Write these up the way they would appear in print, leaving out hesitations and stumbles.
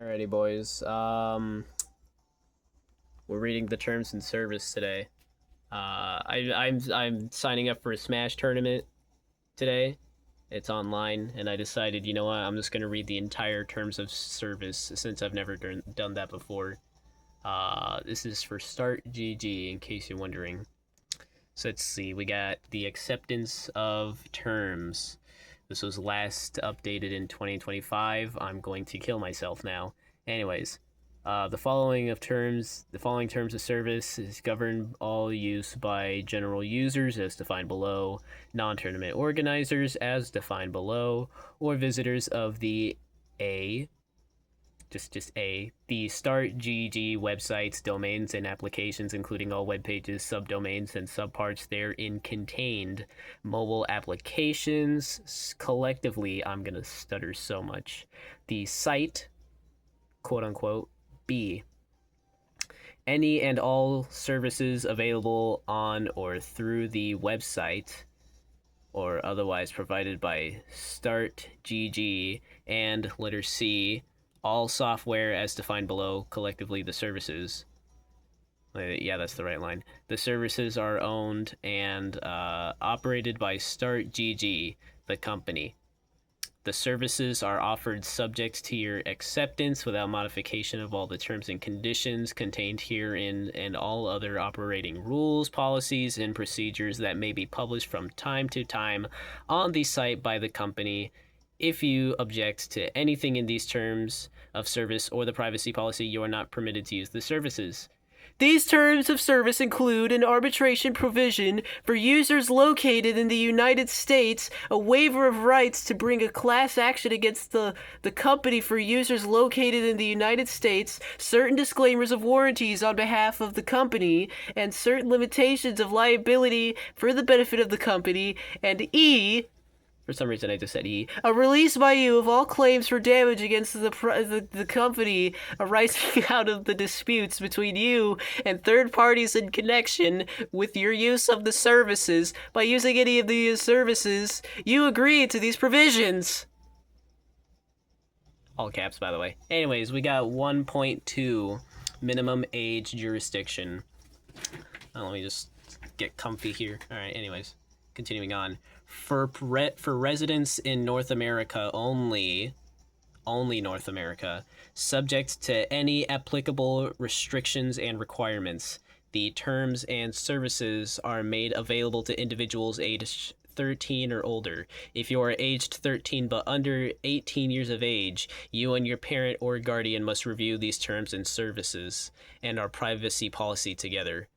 Alrighty, boys. We're reading the terms and service today. I'm signing up for a Smash tournament today. It's online, and I decided, you know what, I'm just gonna read the entire terms of service since I've never done that before. This is for Start GG, in case you're wondering. So let's see. We got the acceptance of terms. This was last updated in 2025. I'm going to kill myself now. Anyways, the following terms of service is govern all use by general users as defined below, non-tournament organizers as defined below, or visitors of the the Start GG websites, domains, and applications, including all web pages, subdomains, and subparts therein contained. Mobile applications, collectively, I'm gonna stutter so much. The site, quote unquote, B. Any and all services available on or through the website or otherwise provided by Start GG, and letter C, all software as defined below, collectively the services. Yeah, that's the right line. The services are owned and operated by Start GG, the company. The services are offered subject to your acceptance without modification of all the terms and conditions contained herein and all other operating rules, policies, and procedures that may be published from time to time on the site by the company. If you object to anything in these terms of service or the privacy policy, you are not permitted to use the services. These terms of service include an arbitration provision for users located in the United States, a waiver of rights to bring a class action against the company for users located in the United States, certain disclaimers of warranties on behalf of the company, and certain limitations of liability for the benefit of the company, and E, for some reason I just said E, a release by you of all claims for damage against the company arising out of the disputes between you and third parties in connection with your use of the services. By using any of these services, you agree to these provisions. All caps, by the way. Anyways, we got 1.2 minimum age jurisdiction. Let me just get comfy here. All right, anyways, continuing on. For residents in North America only North America, subject to any applicable restrictions and requirements. The terms and services are made available to individuals aged 13 or older. If you are aged 13 but under 18 years of age, you and your parent or guardian must review these terms and services and our privacy policy together.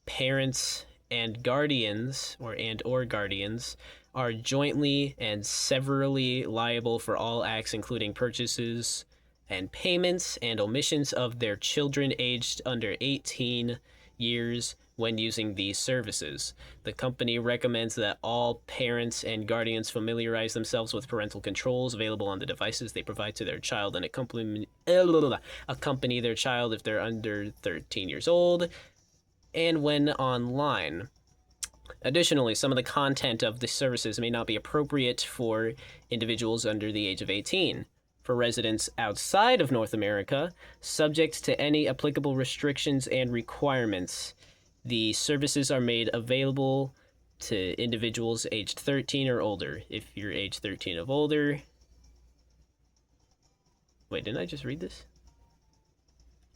Parents and guardians or guardians are jointly and severally liable for all acts including purchases and payments and omissions of their children aged under 18 years when using these services. The company recommends that all parents and guardians familiarize themselves with parental controls available on the devices they provide to their child and accompany their child if they're under 13 years old and when online. Additionally, some of the content of the services may not be appropriate for individuals under the age of 18. For residents outside of North America, subject to any applicable restrictions and requirements, the services are made available to individuals aged 13 or older. If you're age 13 or older... Wait, didn't I just read this?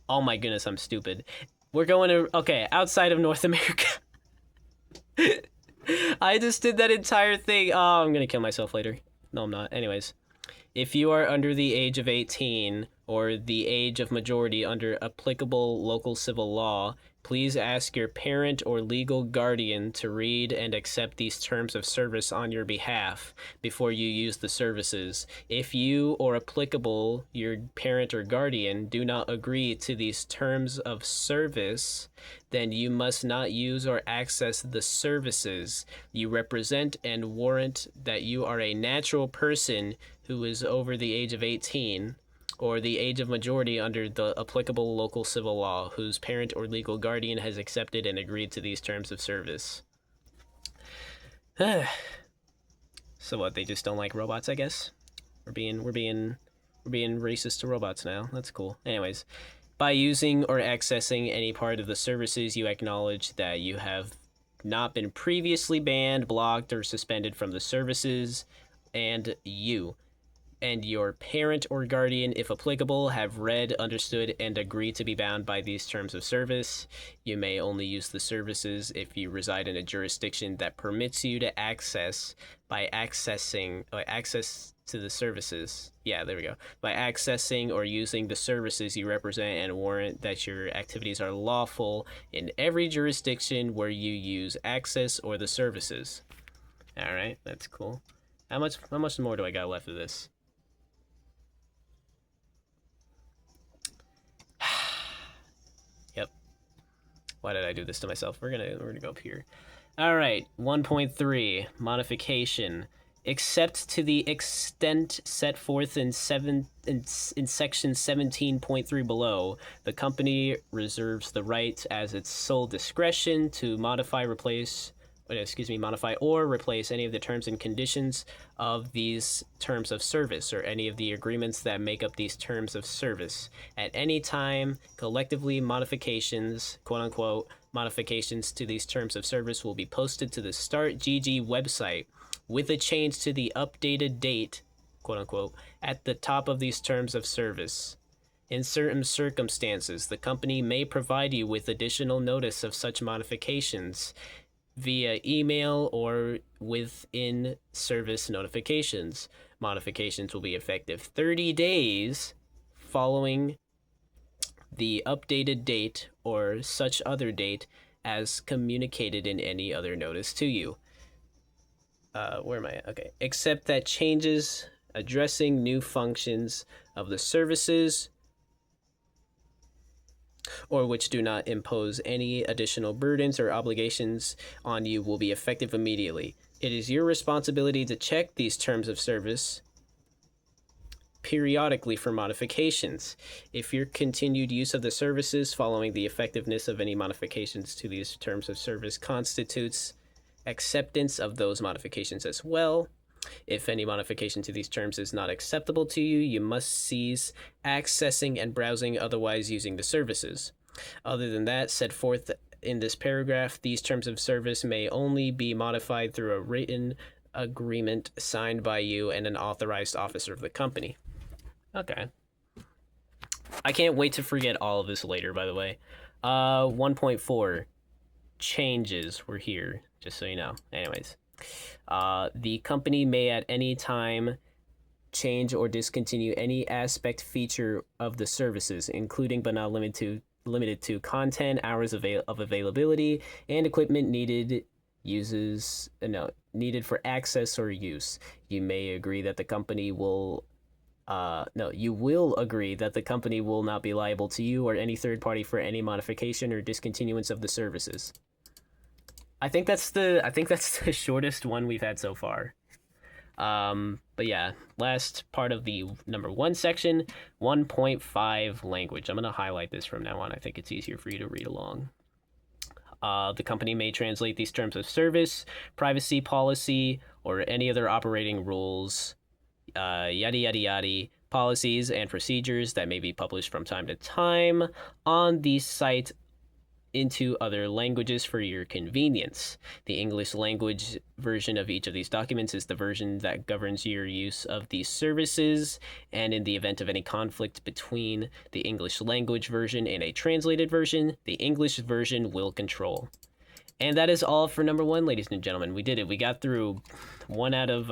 Oh my goodness, I'm stupid. We're going to... Okay, outside of North America. I just did that entire thing. Oh, I'm gonna kill myself later. No, I'm not. Anyways, if you are under the age of 18 or the age of majority under applicable local civil law, please ask your parent or legal guardian to read and accept these terms of service on your behalf before you use the services. If you or applicable your parent or guardian do not agree to these terms of service, then you must not use or access the services. You represent and warrant that you are a natural person who is over the age of 18 or the age of majority under the applicable local civil law, whose parent or legal guardian has accepted and agreed to these terms of service. So what, they just don't like robots, I guess? We're being We're being racist to robots now. That's cool. Anyways, by using or accessing any part of the services, you acknowledge that you have not been previously banned, blocked, or suspended from the services, and you and your parent or guardian, if applicable, have read, understood, and agreed to be bound by these terms of service. You may only use the services if you reside in a jurisdiction that permits you to access to the services. Yeah, there we go. By accessing or using the services you represent and warrant that your activities are lawful in every jurisdiction where you use access or the services. All right, that's cool. How much more do I got left of this? Yep. Why did I do this to myself? We're gonna go up here. All right, 1.3 modification. Except to the extent set forth in section 17.3 below, the company reserves the right as its sole discretion to modify or replace any of the terms and conditions of these terms of service or any of the agreements that make up these terms of service at any time. Collectively, modifications, quote unquote, modifications to these terms of service will be posted to the StartGG website with a change to the updated date, quote unquote, at the top of these terms of service. In certain circumstances, the company may provide you with additional notice of such modifications via email or within service notifications. Modifications will be effective 30 days following the updated date or such other date as communicated in any other notice to you. Where am I? Okay. Except that changes addressing new functions of the services or which do not impose any additional burdens or obligations on you will be effective immediately. It is your responsibility to check these terms of service periodically for modifications. If your continued use of the services following the effectiveness of any modifications to these terms of service constitutes acceptance of those modifications as well. If any modification to these terms is not acceptable to you, you must cease accessing and browsing, otherwise using the services. Other than that, set forth in this paragraph, these terms of service may only be modified through a written agreement signed by you and an authorized officer of the company. Okay. I can't wait to forget all of this later, by the way. 1.4. Changes were here, just so you know. Anyways. The company may at any time change or discontinue any aspect, feature of the services, including but not limited to content, hours of availability, and equipment needed for access or use. You may agree that the company will you will agree that the company will not be liable to you or any third party for any modification or discontinuance of the services. I think that's the shortest one we've had so far. But yeah, last part of the number 1 section, 1.5 language. I'm going to highlight this from now on. I think it's easier for you to read along. The company may translate these terms of service, privacy policy, or any other operating rules, yada yada yada, policies and procedures that may be published from time to time on the site into other languages for your convenience. The English language version of each of these documents is the version that governs your use of these services, and in the event of any conflict between the English language version and a translated version, the English version will control. And that is all for number 1, ladies and gentlemen. We did it. We got through 1 out of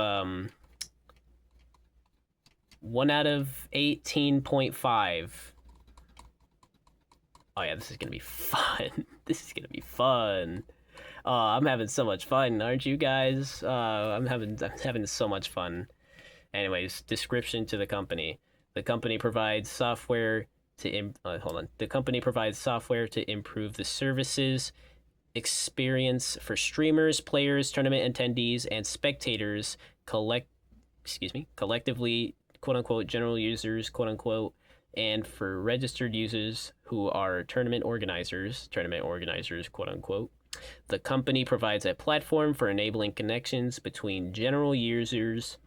18.5. Oh yeah, this is gonna be fun. This is gonna be fun. I'm having so much fun, aren't you guys? I'm having so much fun. Anyways, description to the company. The company provides software to The company provides software to improve the services experience for streamers, players, tournament attendees, and spectators. Collectively, quote unquote, general users, quote unquote, and for registered users who are tournament organizers, quote unquote. The company provides a platform for enabling connections between general users.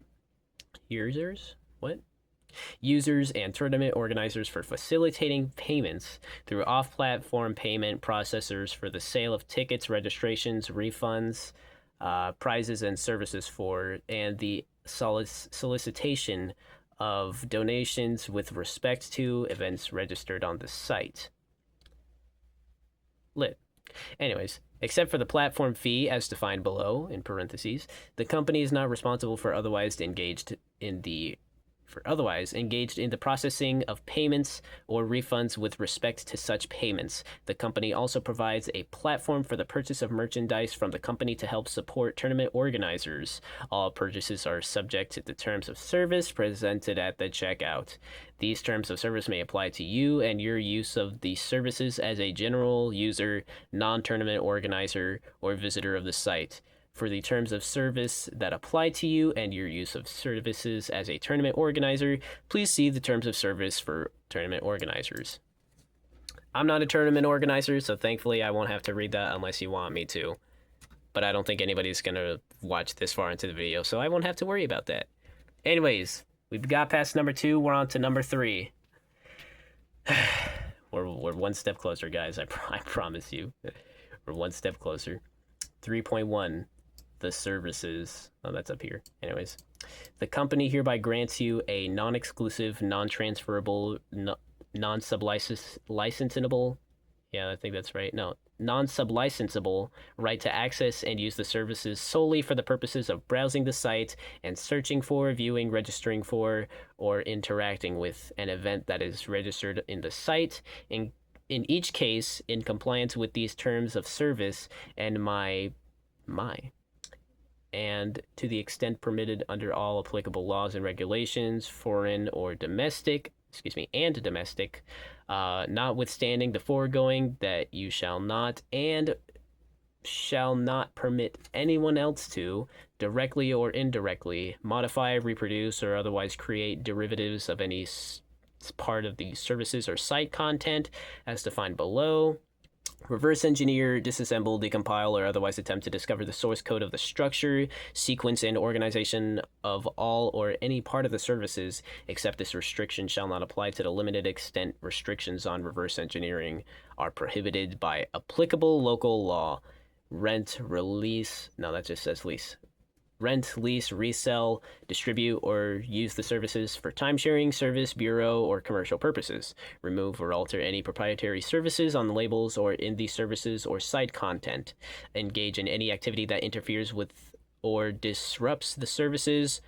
What? users and tournament organizers for facilitating payments through off-platform payment processors for the sale of tickets, registrations, refunds, prizes, and services for, and the solicitation of donations with respect to events registered on the site. Lit. Anyways, except for the platform fee as defined below, in parentheses, the company is not responsible for otherwise engaged in the processing of payments or refunds with respect to such payments. The company also provides a platform for the purchase of merchandise from the company to help support tournament organizers. All purchases are subject to the terms of service presented at the checkout. These terms of service may apply to you and your use of the services as a general user, non-tournament organizer, or visitor of the site. For the terms of service that apply to you and your use of services as a tournament organizer, please see the terms of service for tournament organizers. I'm not a tournament organizer, so thankfully I won't have to read that unless you want me to. But I don't think anybody's going to watch this far into the video, so I won't have to worry about that. Anyways, we've got past number 2, we're on to number 3. We're one step closer, guys, I promise you. We're one step closer. 3.1. The services. Oh, that's up here. Anyways, the company hereby grants you a non-exclusive, non-transferable, non-sublicensable. Yeah, I think that's right. No, non-sublicensable right to access and use the services solely for the purposes of browsing the site and searching for, viewing, registering for, or interacting with an event that is registered in the site. In each case, in compliance with these terms of service and and to the extent permitted under all applicable laws and regulations, foreign or domestic, notwithstanding the foregoing, that you shall not permit anyone else to, directly or indirectly, modify, reproduce, or otherwise create derivatives of any part of the services or site content as defined below. Reverse engineer, disassemble, decompile, or otherwise attempt to discover the source code of the structure, sequence, and organization of all or any part of the services, except this restriction shall not apply to the limited extent restrictions on reverse engineering are prohibited by applicable local law. Rent, release, no, that just says lease. Rent, lease, resell, distribute, or use the services for time-sharing, service, bureau, or commercial purposes. Remove or alter any proprietary services on the labels or in the services or site content. Engage in any activity that interferes with or disrupts the services,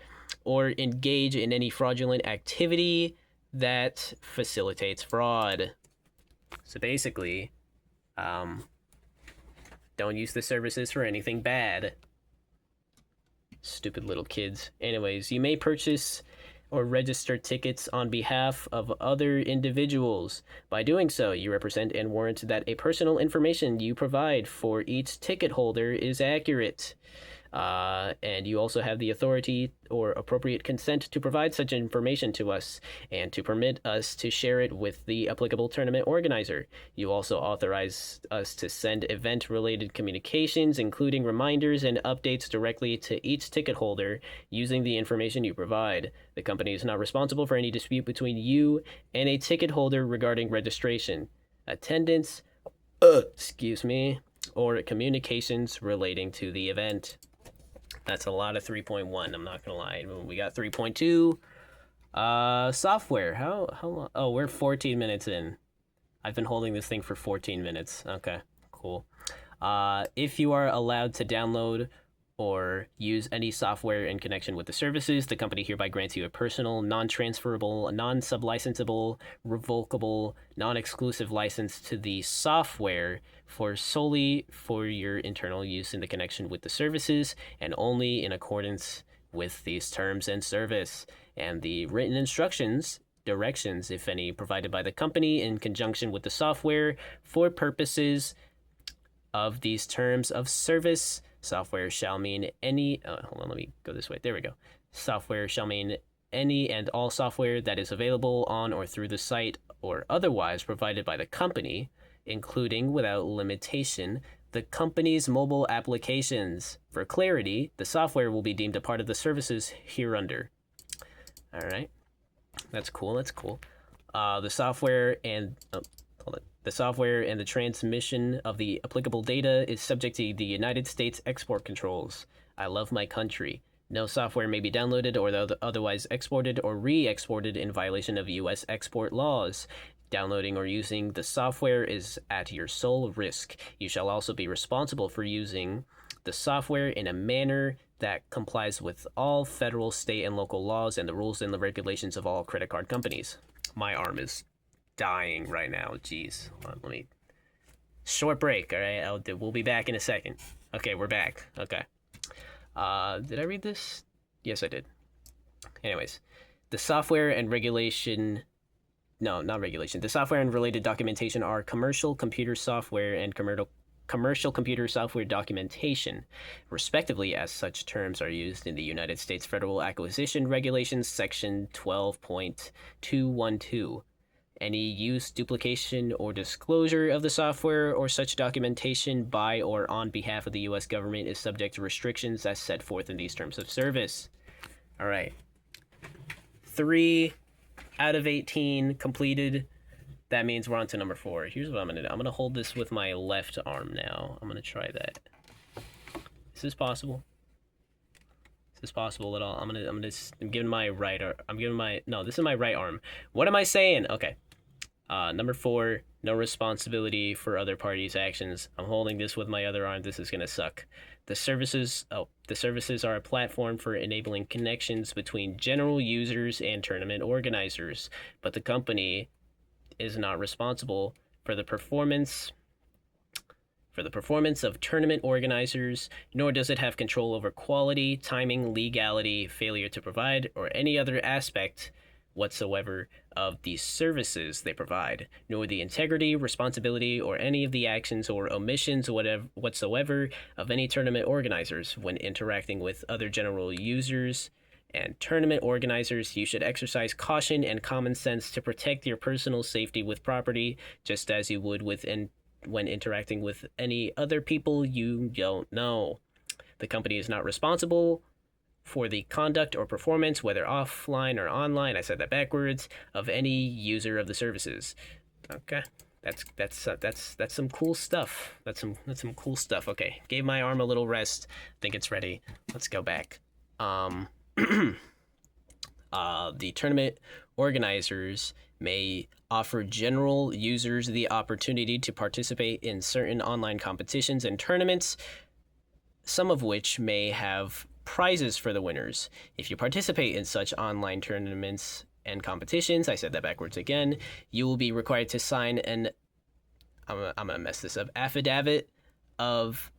or engage in any fraudulent activity that facilitates fraud. So basically, don't use the services for anything bad. Stupid little kids. Anyways, you may purchase or register tickets on behalf of other individuals. By doing so, you represent and warrant that a personal information you provide for each ticket holder is accurate. And you also have the authority or appropriate consent to provide such information to us and to permit us to share it with the applicable tournament organizer. You also authorize us to send event-related communications, including reminders and updates directly to each ticket holder using the information you provide. The company is not responsible for any dispute between you and a ticket holder regarding registration, attendance, or communications relating to the event. That's a lot of 3.1, I'm not gonna lie. We got 3.2. Software. How long? Oh, we're 14 minutes in. I've been holding this thing for 14 minutes. Okay, cool. If you are allowed to download or use any software in connection with the services, the company hereby grants you a personal, non-transferable, non-sublicensable, revocable, non-exclusive license to the software solely for your internal use in the connection with the services and only in accordance with these terms and service, and the written directions, if any, provided by the company in conjunction with the software for purposes of these terms of service. Software shall mean any, hold on, let me go this way. There we go. Software shall mean any and all software that is available on or through the site or otherwise provided by the company, including, without limitation, the company's mobile applications. For clarity, the software will be deemed a part of the services hereunder. All right. That's cool. That's cool. The software and hold on. The software and the transmission of the applicable data is subject to the United States export controls. I love my country. No software may be downloaded or otherwise exported or re-exported in violation of U.S. export laws. Downloading or using the software is at your sole risk. You shall also be responsible for using the software in a manner that complies with all federal, state, and local laws and the rules and the regulations of all credit card companies. My arm is dying right now. Jeez. Hold on, let me. Short break, all right? We'll be back in a second. Okay, we're back. Okay. Did I read this? Yes, I did. Anyways, the software and regulation. No, not regulation. The software and related documentation are commercial computer software and commercial computer software documentation, respectively, as such terms are used in the United States Federal Acquisition Regulations, Section 12.212. Any use, duplication, or disclosure of the software or such documentation by or on behalf of the U.S. government is subject to restrictions as set forth in these terms of service. All right. 3 out of 18 completed. That means we're on to number 4. Here's what I'm gonna do. I'm gonna hold this with my left arm now. I'm gonna try that. Is this possible? Is this possible at all? I'm giving my right arm. No, this is my right arm. What am I saying? Okay. Number 4, no responsibility for other parties' actions. I'm holding this with my other arm. This is gonna suck. The services are a platform for enabling connections between general users and tournament organizers, but the company is not responsible for the performance of tournament organizers, nor does it have control over quality, timing, legality, failure to provide, or any other aspect whatsoever of the services they provide, nor the integrity, responsibility, or any of the actions or omissions whatsoever of any tournament organizers when interacting with other general users and tournament organizers. You should exercise caution and common sense to protect your personal safety with property, just as you would when interacting with any other people you don't know. The company is not responsible for the conduct or performance, whether offline or online, I said that backwards, of any user of the services. Okay. That's some cool stuff. That's some cool stuff. Okay. Gave my arm a little rest. Think it's ready. Let's go back. The tournament organizers may offer general users the opportunity to participate in certain online competitions and tournaments, some of which may have prizes for the winners. If you participate in such online tournaments and competitions, I said that backwards again, you will be required to sign an, I'm gonna mess this up, affidavit of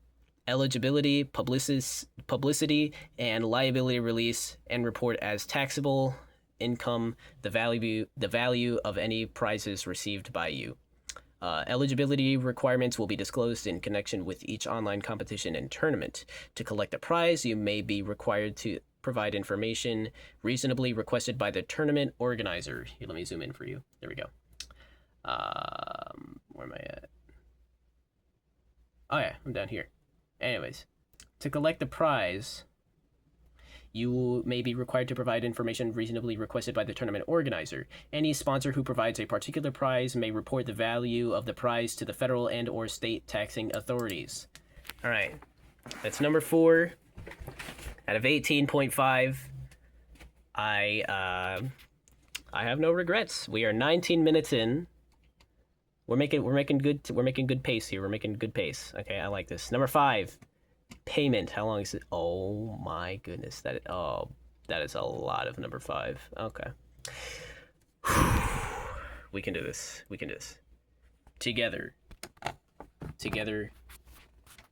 eligibility, publicity, and liability release, and report as taxable income the value of any prizes received by you. Eligibility requirements will be disclosed in connection with each online competition and tournament. To collect a prize, you may be required to provide information reasonably requested by the tournament organizer. Here, let me zoom in for you. There we go. Where am I at? Oh yeah, I'm down here. Anyways, to collect the prize, you may be required to provide information reasonably requested by the tournament organizer. Any sponsor who provides a particular prize may report the value of the prize to the federal and or state taxing authorities. All right, that's number 4 out of 18.5. I have no regrets. We are 19 minutes in. We're making good pace here. We're making good pace. Okay, I like this. Number 5. Payment. How long is it? Oh my goodness. That is a lot of number 5. Okay. We can do this. Together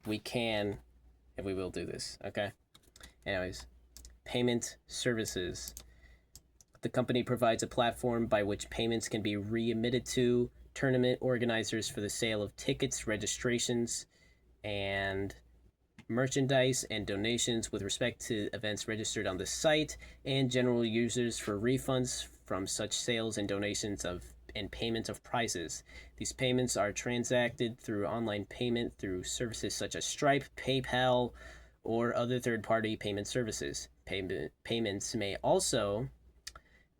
we can and we will do this. Okay. Anyways, payment services. The company provides a platform by which payments can be remitted to tournament organizers for the sale of tickets, registrations, and merchandise and donations with respect to events registered on the site, and general users for refunds from such sales and donations and payment of prizes. These payments are transacted through online payment through services such as Stripe, PayPal, or other third-party payment services. Payments may also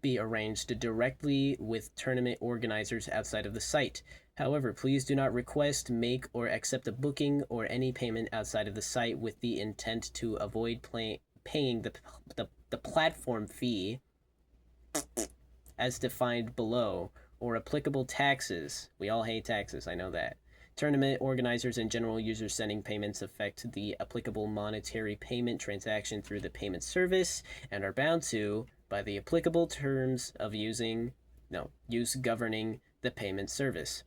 be arranged directly with tournament organizers outside of the site. However, please do not request, make, or accept a booking or any payment outside of the site with the intent to avoid paying the platform fee as defined below, or applicable taxes. We all hate taxes, I know that. Tournament organizers and general users sending payments affect the applicable monetary payment transaction through the payment service and are bound to by the applicable terms of use governing the payment service.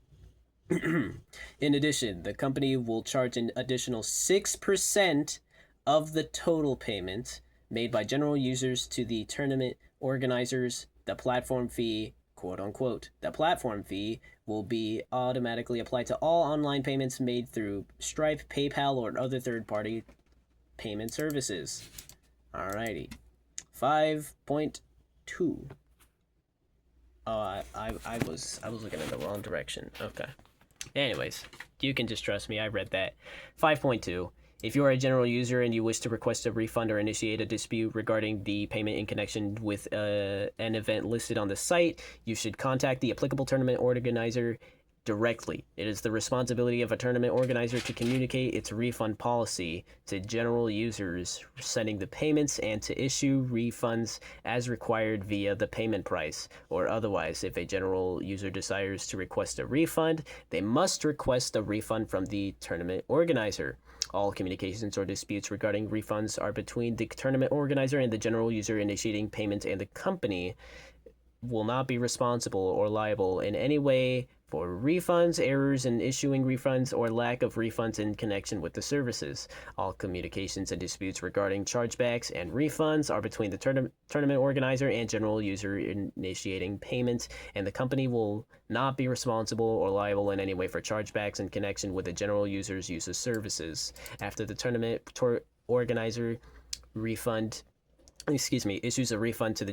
In addition, the company will charge an additional 6% of the total payment made by general users to the tournament organizers. The platform fee, quote unquote, the platform fee will be automatically applied to all online payments made through Stripe, PayPal, or other third-party payment services. Alrighty. 5.2. Oh, I was looking in the wrong direction. Okay. Anyways, you can just trust me. I read that. 5.2. If you are a general user and you wish to request a refund or initiate a dispute regarding the payment in connection with an event listed on the site, you should contact the applicable tournament organizer directly. It is the responsibility of a tournament organizer to communicate its refund policy to general users sending the payments and to issue refunds as required via the payment price or otherwise. If a general user desires to request a refund, they must request a refund from the tournament organizer. All communications or disputes regarding refunds are between the tournament organizer and the general user initiating payment, and the company will not be responsible or liable in any way for refunds, errors in issuing refunds, or lack of refunds in connection with the services. All communications and disputes regarding chargebacks and refunds are between the tournament organizer and general user initiating payment, and the company will not be responsible or liable in any way for chargebacks in connection with the general user's use of services. After the tournament organizer issues a refund to the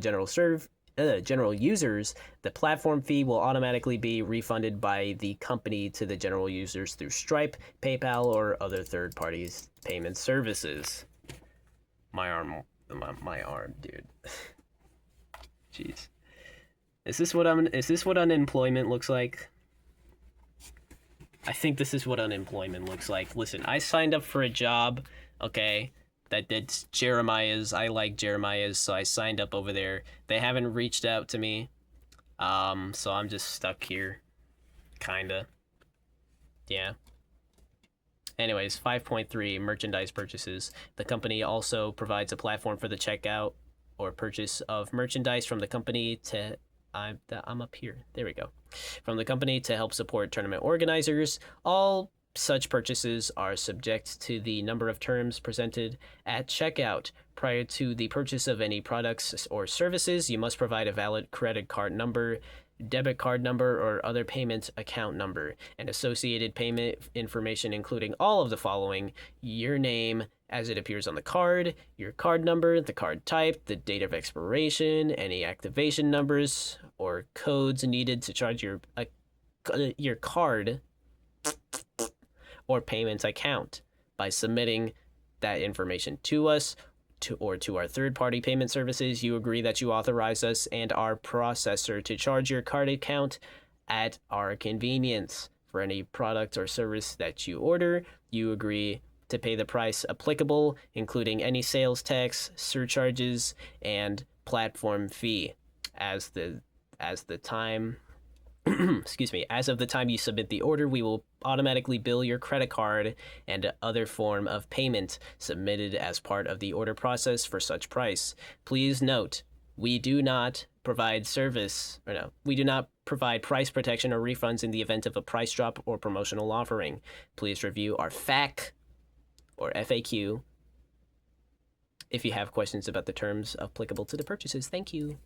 general users, the platform fee will automatically be refunded by the company to the general users through Stripe, PayPal, or other third parties payment services. My arm, dude. Jeez. Is this what unemployment looks like? I think this is what unemployment looks like. Listen, I signed up for a job, okay? That's Jeremiah's. I like Jeremiah's, so I signed up over there. They haven't reached out to me, so I'm just stuck here, kinda. Yeah. Anyways, 5.3, merchandise purchases. The company also provides a platform for the checkout or purchase of merchandise from the company to... I'm up here. There we go. From the company to help support tournament organizers. All such purchases are subject to the number of terms presented at checkout. Prior to the purchase of any products or services, you must provide a valid credit card number, debit card number, or other payment account number, and associated payment information, including all of the following: your name as it appears on the card, your card number, the card type, the date of expiration, any activation numbers or codes needed to charge your card or payments account. By submitting that information to us to our third-party payment services, you agree that you authorize us and our processor to charge your card account at our convenience. For any product or service that you order, you agree to pay the price applicable, including any sales tax, surcharges, and platform fee as of the time you submit the order. We will automatically bill your credit card and other form of payment submitted as part of the order process for such price. Please note, we do not provide price protection or refunds in the event of a price drop or promotional offering. Please review our FAQ or FAQ if you have questions about the terms applicable to the purchases. Thank you.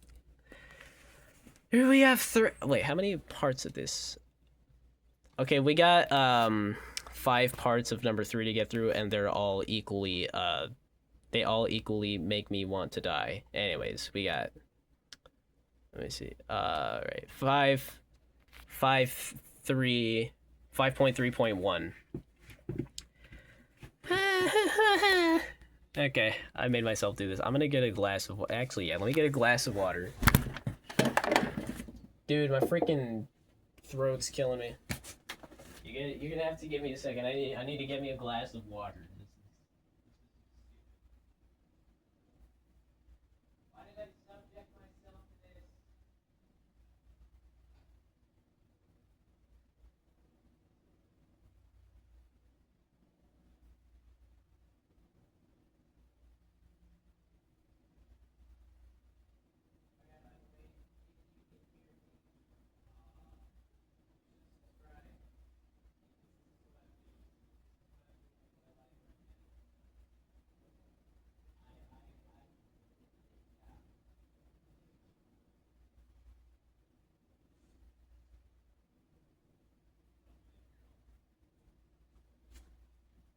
Here we have wait, how many parts of this? Okay, we got 5 parts of number 3 to get through, and they're all equally they all equally make me want to die. Anyways, we got, let me see. Right. 5.3.1. Okay, I made myself do this. I'm gonna get a glass of... Actually, yeah, let me get a glass of water. Dude, my freaking throat's killing me. You're gonna have to give me a second. I need to get me a glass of water. Why did I subject myself to this?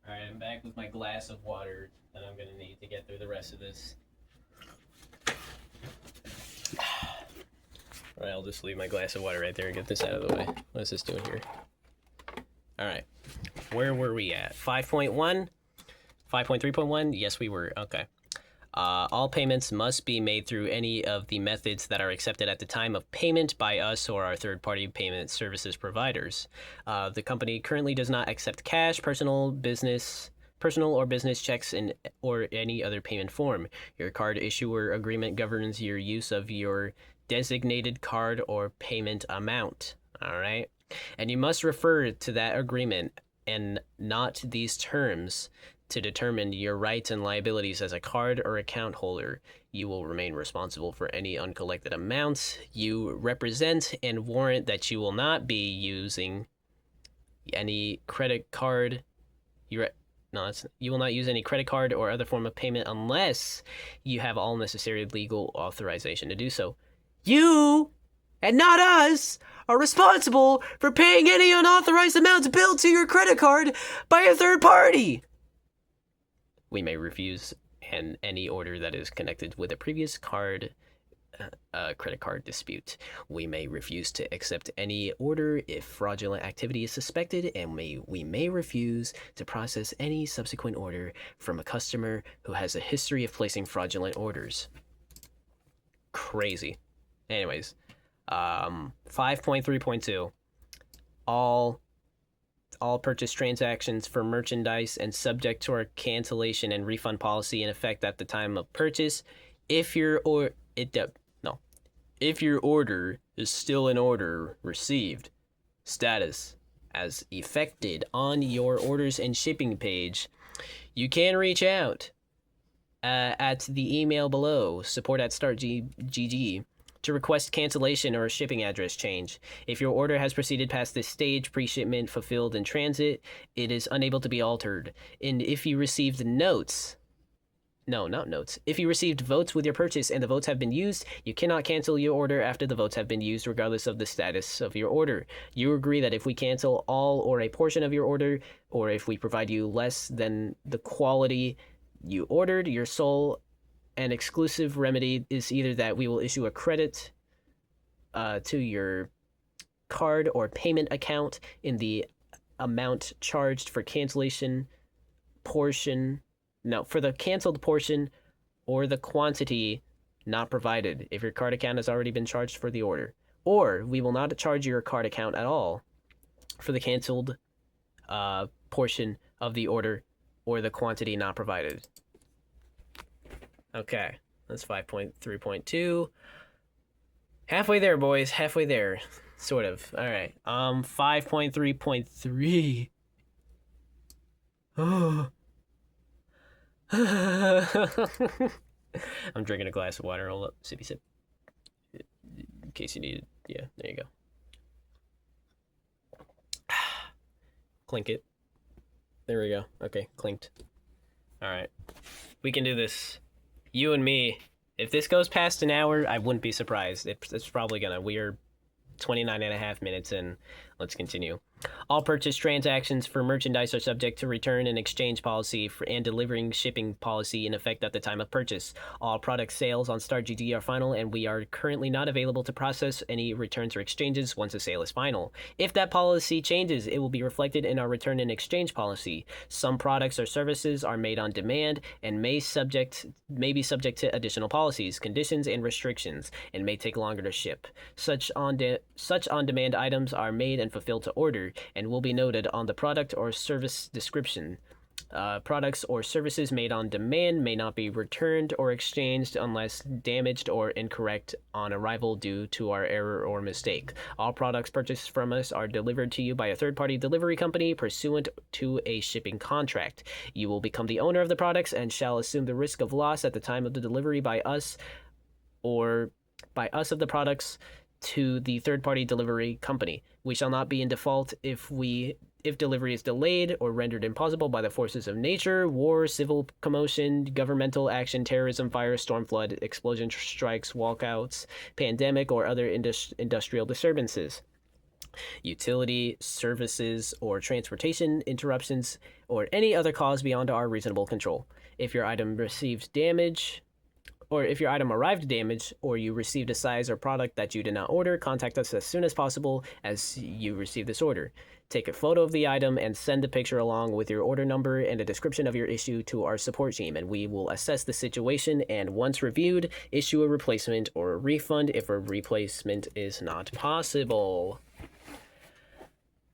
Alright, I'm back with my glass of water that I'm gonna need to get through the rest of this. Alright, I'll just leave my glass of water right there and get this out of the way. What is this doing here? Alright, where were we at? 5.1? 5.3.1? Yes, we were. Okay. All payments must be made through any of the methods that are accepted at the time of payment by us or our third-party payment services providers. The company currently does not accept cash, personal or business checks, or any other payment form. Your card issuer agreement governs your use of your designated card or payment amount. All right, and you must refer to that agreement and not these terms to determine your rights and liabilities as a card or account holder. You will remain responsible for any uncollected amounts you represent and warrant that you will not be using any credit card. You will not use any credit card or other form of payment unless you have all necessary legal authorization to do so. You, and not us, are responsible for paying any unauthorized amounts billed to your credit card by a third party. We may refuse any order that is connected with a previous credit card dispute. We may refuse to accept any order if fraudulent activity is suspected, and we may refuse to process any subsequent order from a customer who has a history of placing fraudulent orders. Crazy. Anyways, 5.3.2. All purchase transactions for merchandise and subject to our cancellation and refund policy in effect at the time of purchase. If your order is still an order received, status as effected on your orders and shipping page, you can reach out at the email below, support@startgg, to request cancellation or a shipping address change. If your order has proceeded past this stage, pre-shipment, fulfilled, in transit, it is unable to be altered. And if you received if you received votes with your purchase and the votes have been used, you cannot cancel your order after the votes have been used, regardless of the status of your order. You agree that if we cancel all or a portion of your order, or if we provide you less than the quality you ordered, your sole and exclusive remedy is either that we will issue a credit to your card or payment account in the amount charged for cancellation portion. No, for the canceled portion or the quantity not provided if your card account has already been charged for the order. Or we will not charge your card account at all for the canceled portion of the order or the quantity not provided. Okay, that's 5.3.2. Halfway there, boys. Halfway there. Sort of. All right. 5.3.3. Oh. I'm drinking a glass of water. Hold up. Sippy sip. In case you need it. Yeah, there you go. Clink it. There we go. Okay, clinked. All right. We can do this. You and me. If this goes past an hour, I wouldn't be surprised. It's probably gonna. We are 29 and a half minutes in. Let's continue. All purchase transactions for merchandise are subject to return and exchange policy and delivering shipping policy in effect at the time of purchase. All product sales on StartGD are final, and we are currently not available to process any returns or exchanges once a sale is final. If that policy changes, it will be reflected in our return and exchange policy. Some products or services are made on demand and may be subject to additional policies, conditions, and restrictions, and may take longer to ship. Such on-demand items are made and fulfilled to order and will be noted on the product or service description. Products or services made on demand may not be returned or exchanged unless damaged or incorrect on arrival due to our error or mistake. All products purchased from us are delivered to you by a third-party delivery company pursuant to a shipping contract. You will become the owner of the products and shall assume the risk of loss at the time of the delivery by us of the products to the third-party delivery company. We shall not be in default if delivery is delayed or rendered impossible by the forces of nature, war, civil commotion, governmental action, terrorism, fire, storm, flood, explosion, strikes, walkouts, pandemic, or other industrial disturbances, utility, services, or transportation interruptions, or any other cause beyond our reasonable control. If your item received damage, or if your item arrived damaged, or you received a size or product that you did not order, contact us as soon as possible as you receive this order. Take a photo of the item and send the picture along with your order number and a description of your issue to our support team, and we will assess the situation and, once reviewed, issue a replacement or a refund if a replacement is not possible.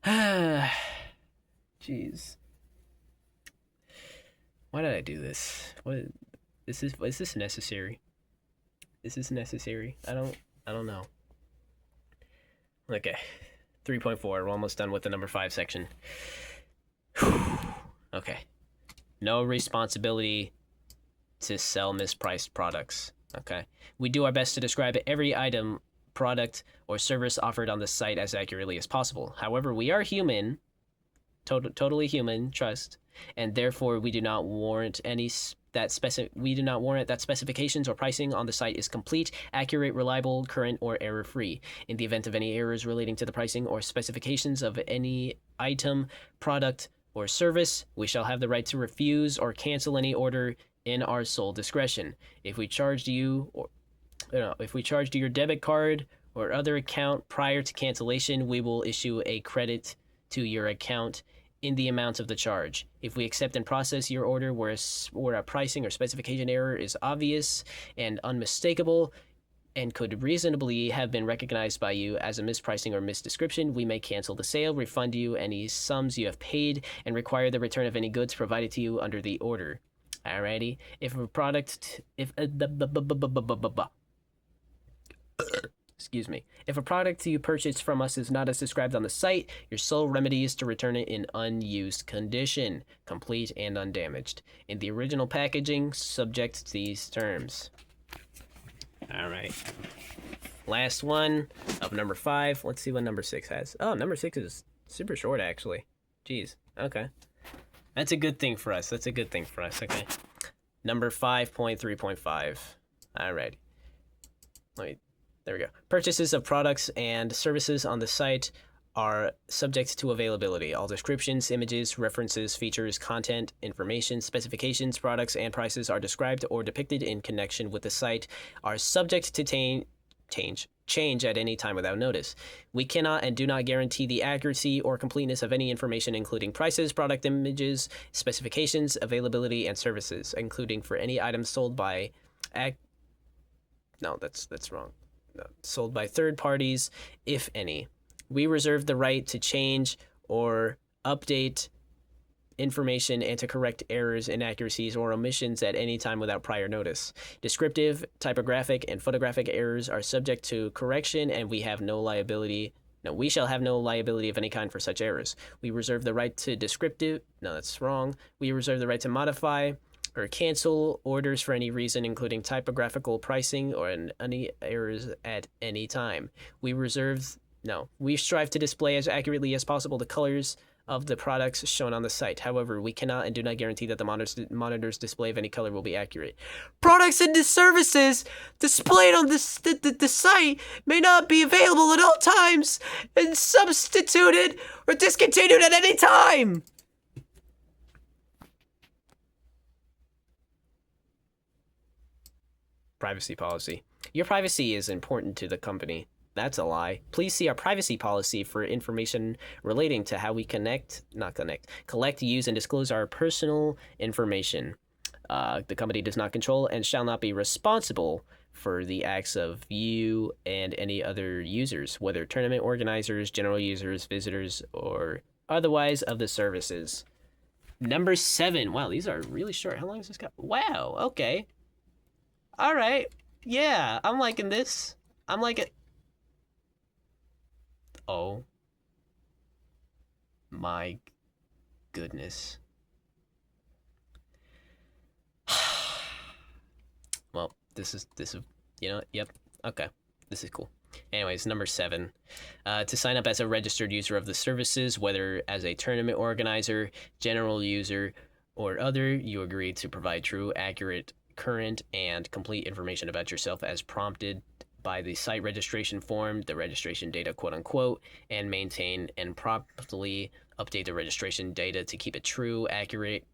Jeez. Why did I do this? Is this necessary? Is this necessary? I don't know. Okay. 3.4. We're almost done with the number 5 section. Okay. No responsibility to sell mispriced products. Okay. We do our best to describe every item, product, or service offered on the site as accurately as possible. However, we are human, totally human, trust, and therefore we do not warrant that specifications or pricing on the site is complete, accurate, reliable, current, or error-free. In the event of any errors relating to the pricing or specifications of any item, product, or service, we shall have the right to refuse or cancel any order in our sole discretion. If we charged you your debit card or other account prior to cancellation, we will issue a credit to your account in the amount of the charge. If we accept and process your order where a pricing or specification error is obvious and unmistakable and could reasonably have been recognized by you as a mispricing or misdescription, we may cancel the sale, refund you any sums you have paid, and require the return of any goods provided to you under the order. Alrighty. If a product you purchase from us is not as described on the site, your sole remedy is to return it in unused condition, complete and undamaged, in the original packaging, subject to these terms. All right. Last one of number 5. Let's see what number 6 has. Oh, number 6 is super short, actually. Jeez. Okay. That's a good thing for us. Okay. Number 5.3.5. All right. There we go. Purchases of products and services on the site are subject to availability. All descriptions, images, references, features, content, information, specifications, products, and prices are described or depicted in connection with the site are subject to change at any time without notice. We cannot and do not guarantee the accuracy or completeness of any information, including prices, product images, specifications, availability, and services, including for any items sold by that's wrong. Sold by third parties, if any. We reserve the right to change or update information and to correct errors, inaccuracies, or omissions at any time without prior notice. Descriptive, typographic, and photographic errors are subject to correction, and we shall have no liability of any kind for such errors. We reserve the right to We reserve the right to modify or cancel orders for any reason, including typographical pricing or any errors at any time. We strive to display as accurately as possible the colors of the products shown on the site. However, we cannot and do not guarantee that the monitor's display of any color will be accurate. Products and services displayed on the site may not be available at all times and substituted or discontinued at any time. Privacy policy. Your privacy is important to the company. That's a lie. Please see our privacy policy for information relating to how we collect, use, and disclose our personal information. The company does not control and shall not be responsible for the acts of you and any other users, whether tournament organizers, general users, visitors, or otherwise of the services. Number 7. Wow, these are really short. How long is this guy? Wow, okay. All right. Yeah, I'm liking this. I'm liking... Oh my goodness. Well, this is, you know, yep. Okay. This is cool. Anyways, number 7. To sign up as a registered user of the services, whether as a tournament organizer, general user, or other, you agree to provide true, accurate, current, and complete information about yourself as prompted by the site registration form, the registration data, quote unquote, and maintain and promptly update the registration data to keep it true, accurate,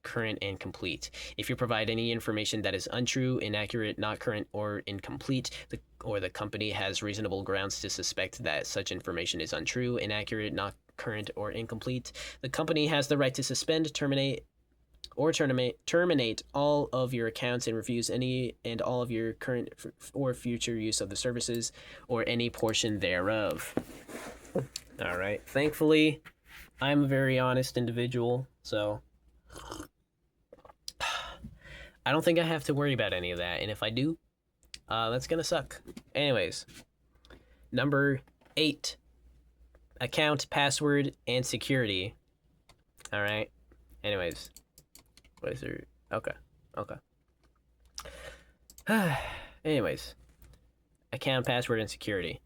current, and complete. If you provide any information that is untrue, inaccurate, not current, or incomplete, the company has reasonable grounds to suspect that such information is untrue, inaccurate, not current, or incomplete, the company has the right to suspend, terminate all of your accounts and refuse any and all of your current or future use of the services or any portion thereof. All right. Thankfully, I'm a very honest individual, so I don't think I have to worry about any of that. And if I do, that's gonna suck. Anyways, number 8, account, password, and security. All right. Anyways. What is there? Okay. Anyways, account, password, and security.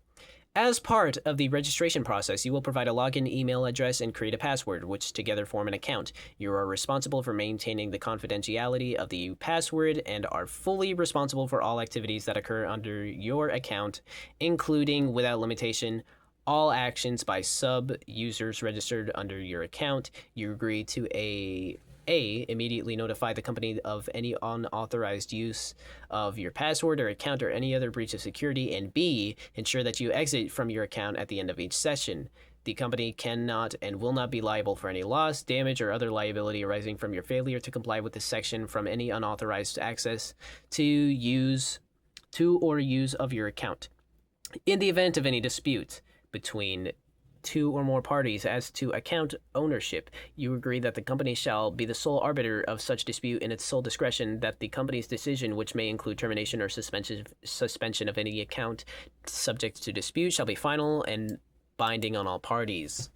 As part of the registration process, you will provide a login email address and create a password, which together form an account. You are responsible for maintaining the confidentiality of the password and are fully responsible for all activities that occur under your account, including, without limitation, all actions by sub-users registered under your account. You agree to immediately notify the company of any unauthorized use of your password or account or any other breach of security, and B, ensure that you exit from your account at the end of each session. The company cannot and will not be liable for any loss, damage, or other liability arising from your failure to comply with this section from any unauthorized access to use of your account. In the event of any dispute between 2 or more parties as to account ownership, you agree that the company shall be the sole arbiter of such dispute in its sole discretion, that the company's decision, which may include termination or suspension of any account subject to dispute, shall be final and binding on all parties.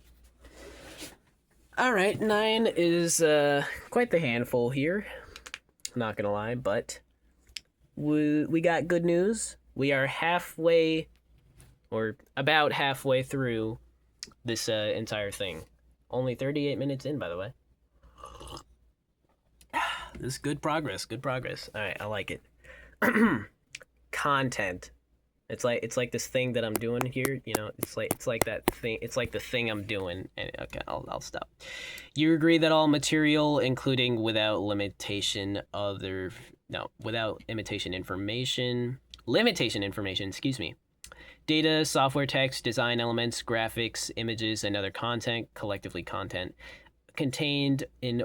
All right, 9 is quite the handful here, not gonna lie, but we got good news. We are halfway, or about halfway through this entire thing. Only 38 minutes in, by the way. This is good progress. All right, I like it. Content. It's like this thing that I'm doing here. You know, it's like that thing. It's like the thing I'm doing. And okay, I'll stop. You agree that all material, including without limitation information. Excuse me. Data, software, text, design elements, graphics, images, and other content, collectively content, contained in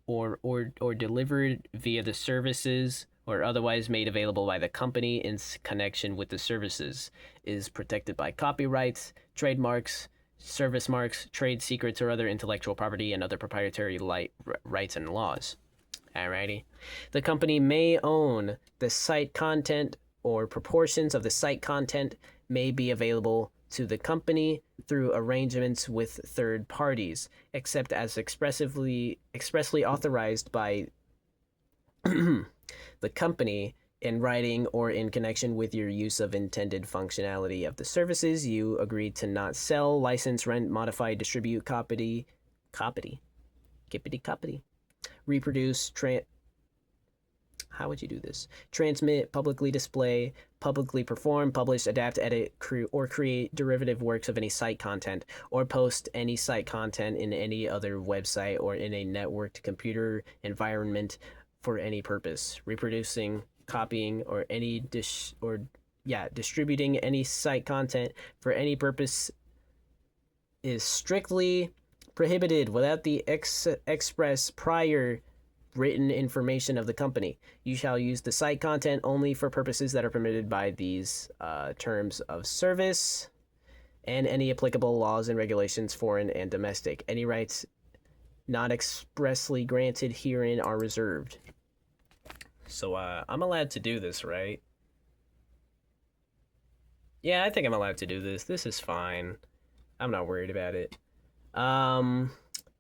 or delivered via the services or otherwise made available by the company in connection with the services, is protected by copyrights, trademarks, service marks, trade secrets, or other intellectual property and other proprietary rights and laws. Alrighty. The company may own the site content, or proportions of the site content may be available to the company through arrangements with third parties, except as expressly authorized by the company in writing or in connection with your use of intended functionality of the services. You agree to not sell, license, rent, modify, distribute, copy, reproduce, how would you do this? Transmit, publicly display, publicly perform, publish, adapt, edit, or create derivative works of any site content, or post any site content in any other website or in a networked computer environment for any purpose. Reproducing, copying, or distributing any site content for any purpose is strictly prohibited without the express prior written information of the company. You shall use the site content only for purposes that are permitted by these terms of service and any applicable laws and regulations, foreign and domestic. Any rights not expressly granted herein are reserved. So I'm allowed to do this, right? Yeah, I think I'm allowed to do this. This is fine. I'm not worried about it.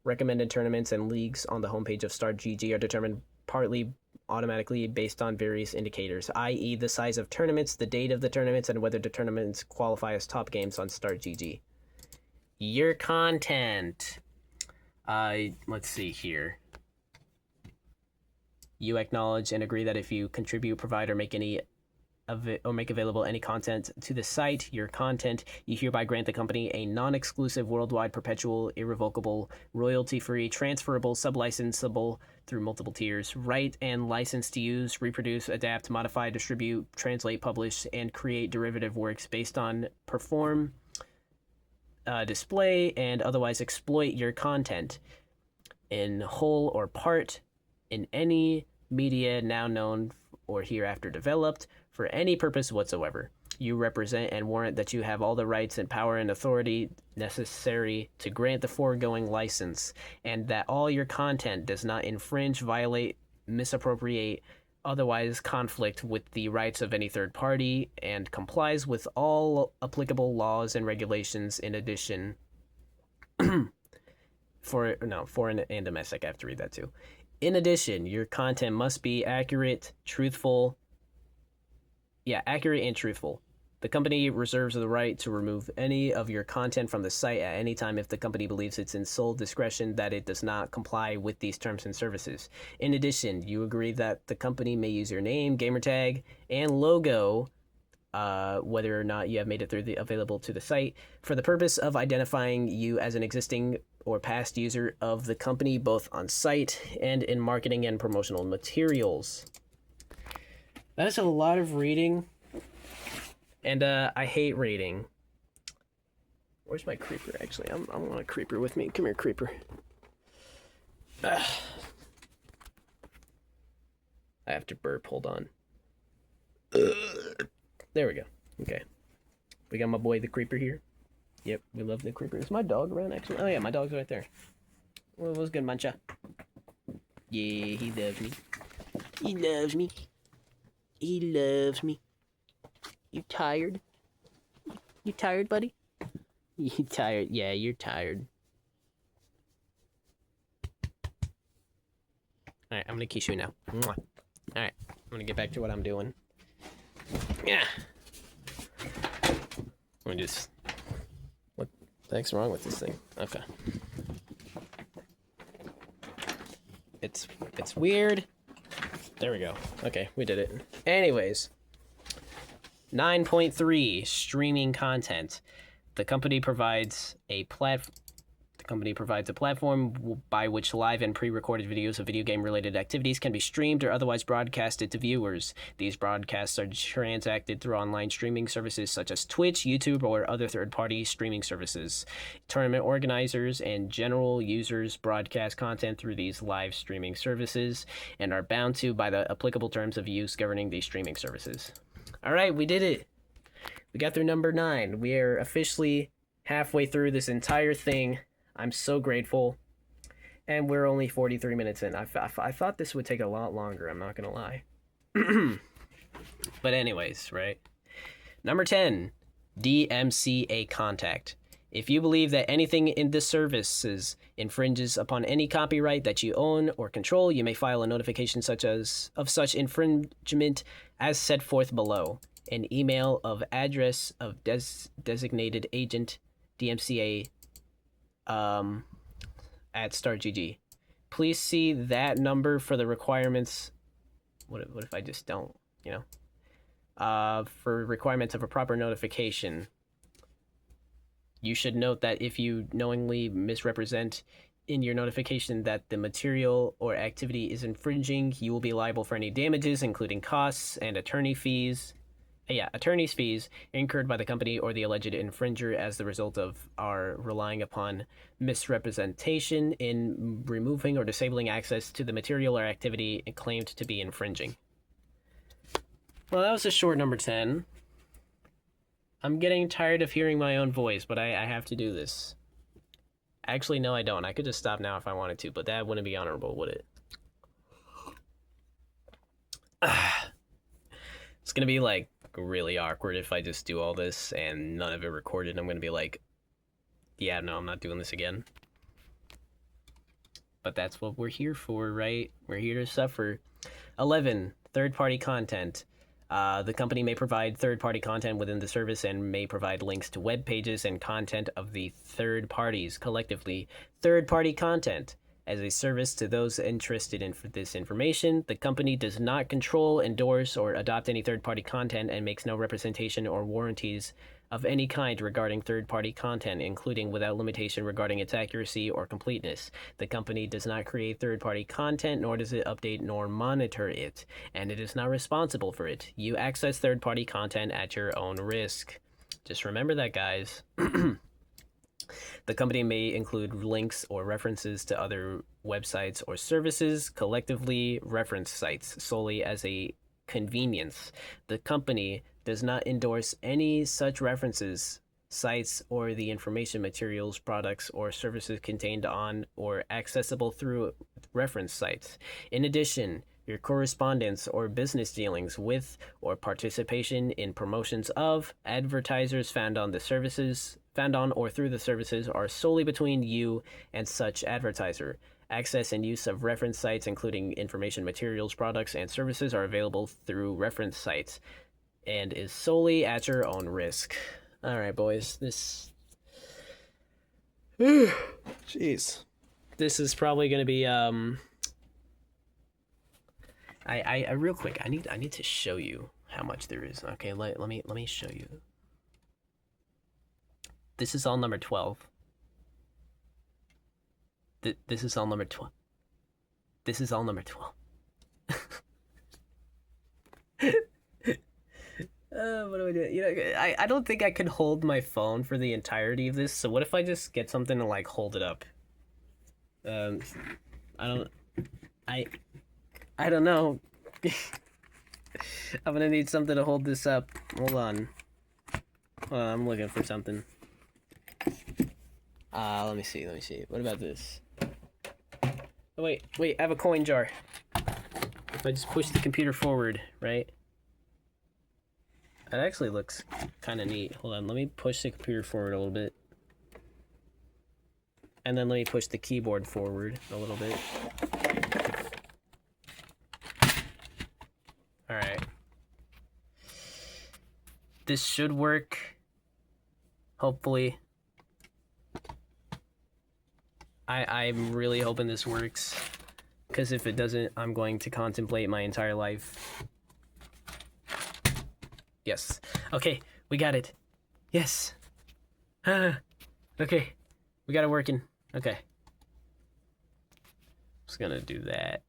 Recommended tournaments and leagues on the homepage of StartGG are determined partly automatically based on various indicators, i.e. the size of tournaments, the date of the tournaments, and whether the tournaments qualify as top games on StartGG. Your content. Let's see here. You acknowledge and agree that if you contribute, provide, or make available any content to the site, your content, you hereby grant the company a non-exclusive, worldwide, perpetual, irrevocable, royalty-free, transferable, sublicensable through multiple tiers, right and license to use, reproduce, adapt, modify, distribute, translate, publish, and create derivative works based on, perform, display, and otherwise exploit your content in whole or part in any media now known or hereafter developed for any purpose whatsoever. You represent and warrant that you have all the rights and power and authority necessary to grant the foregoing license, and that all your content does not infringe, violate, misappropriate, otherwise conflict with the rights of any third party, and complies with all applicable laws and regulations in addition. Foreign and domestic, I have to read that too. In addition, your content must be accurate and truthful. The company reserves the right to remove any of your content from the site at any time if the company believes it's in sole discretion that it does not comply with these terms and services. In addition, you agree that the company may use your name, gamertag, and logo, whether or not you have made it available to the site, for the purpose of identifying you as an existing or past user of the company, both on site and in marketing and promotional materials. That is a lot of reading, and I hate reading. Where's my creeper, actually? I want a creeper with me. Come here, creeper. I have to burp, hold on. There we go. Okay. We got my boy the creeper here. Yep, we love the creeper. Is my dog around, actually? Oh yeah, my dog's right there. Well, what's good, Mancha? Yeah, he loves me. He loves me. He loves me. You tired? You tired, buddy? You tired? Yeah, you're tired. Alright, I'm gonna kiss you now. Alright, I'm gonna get back to what I'm doing. Yeah. Let me just... What the heck's wrong with this thing? Okay. It's weird. There we go. Okay, we did it. Anyways. 9.3, streaming content. The company provides a platform by which live and pre-recorded videos of video game-related activities can be streamed or otherwise broadcasted to viewers. These broadcasts are transacted through online streaming services such as Twitch, YouTube, or other third-party streaming services. Tournament organizers and general users broadcast content through these live streaming services and are bound to by the applicable terms of use governing these streaming services. All right, we did it. We got through number 9. We are officially halfway through this entire thing. I'm so grateful. And we're only 43 minutes in. I thought this would take a lot longer, I'm not going to lie. But anyways, right? Number 10, DMCA contact. If you believe that anything in the services infringes upon any copyright that you own or control, you may file a notification of such infringement as set forth below. An email of address of designated agent DMCA at StartGG. Please see that number for the requirements. What if I just don't, for requirements of a proper notification. You should note that if you knowingly misrepresent in your notification that the material or activity is infringing, you will be liable for any damages, including costs and attorney's fees incurred by the company or the alleged infringer as the result of our relying upon misrepresentation in removing or disabling access to the material or activity claimed to be infringing. Well, that was a short number 10. I'm getting tired of hearing my own voice, but I have to do this. Actually, no, I don't. I could just stop now if I wanted to, but that wouldn't be honorable, would it? It's gonna be, like, really awkward if I just do all this and none of it recorded. I'm gonna be like, yeah, no, I'm not doing this again. But that's what we're here for, right? We're here to suffer. 11, third-party content. The company may provide third-party content within the service and may provide links to web pages and content of the third parties, collectively. Third-party content. As a service to those interested in this information, the company does not control, endorse, or adopt any third-party content and makes no representation or warranties of any kind regarding third-party content, including without limitation regarding its accuracy or completeness. The company does not create third-party content, nor does it update nor monitor it, and it is not responsible for it. You access third-party content at your own risk. Just remember that, guys. The company may include links or references to other websites or services, collectively reference sites, solely as a convenience. The company does not endorse any such references, sites, or the information, materials, products, or services contained on or accessible through reference sites. In addition, your correspondence or business dealings with or participation in promotions of advertisers found on or through the services are solely between you and such advertiser. Access and use of reference sites, including information, materials, products, and services, are available through reference sites and is solely at your own risk. All right, boys. Jeez. This is probably going to be I real quick. I need to show you how much there is. Okay, let me show you. This is all number 12. This is all number 12. This is all number 12. What do I do? I don't think I could hold my phone for the entirety of this. So what if I just get something to like hold it up? I don't know. I'm gonna need something to hold this up. Hold on. I'm looking for something. Let me see. What about this? Oh, wait, I have a coin jar. If I just push the computer forward, right? That actually looks kind of neat. Hold on, let me push the computer forward a little bit. And then let me push the keyboard forward a little bit. Alright. This should work. Hopefully. I'm really hoping this works. Because if it doesn't, I'm going to contemplate my entire life. Yes. Okay, we got it. Yes. Okay. We got it working. Okay. Just gonna do that.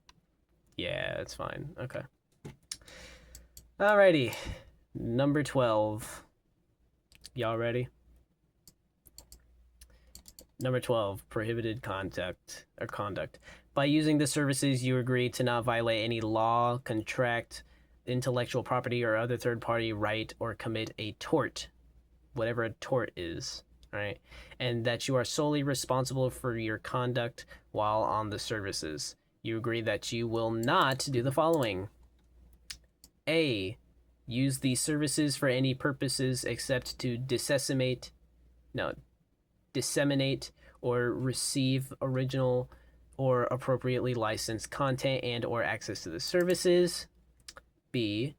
Yeah, that's fine. Okay. Alrighty. Number 12. Y'all ready? Number 12, prohibited conduct. By using the services, you agree to not violate any law, contract, intellectual property, or other third-party right, or commit a tort, whatever a tort is, right? And that you are solely responsible for your conduct while on the services. You agree that you will not do the following. A, use the services for any purposes except to disseminate disseminate or receive original or appropriately licensed content and or access to the services. B,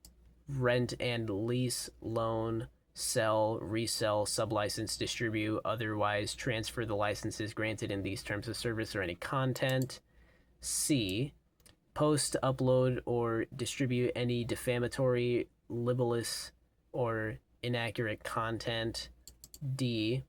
rent and lease, loan, sell, resell, sublicense, distribute, otherwise transfer the licenses granted in these terms of service or any content. C, post, upload, or distribute any defamatory, libelous, or inaccurate content. D,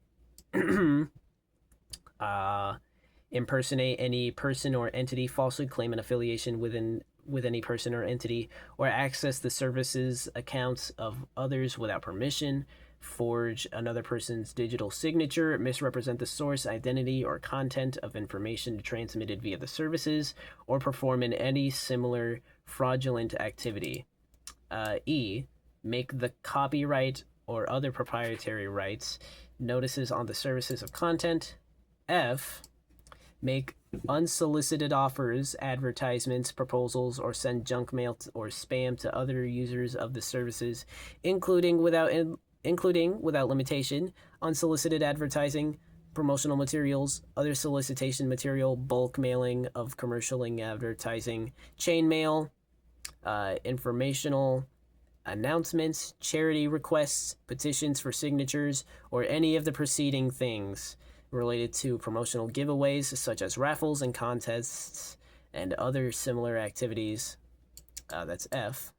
impersonate any person or entity, falsely claim an affiliation with any person or entity, or access the services accounts of others without permission, forge another person's digital signature, misrepresent the source, identity, or content of information transmitted via the services, or perform in any similar fraudulent activity. E, make the copyright or other proprietary rights notices on the services of content. F, make unsolicited offers, advertisements, proposals, or send junk mail or spam to other users of the services, including without limitation, unsolicited advertising, promotional materials, other solicitation material, bulk mailing of commercialing advertising, chain mail, informational announcements, charity requests, petitions for signatures, or any of the preceding things related to promotional giveaways such as raffles and contests and other similar activities. That's F.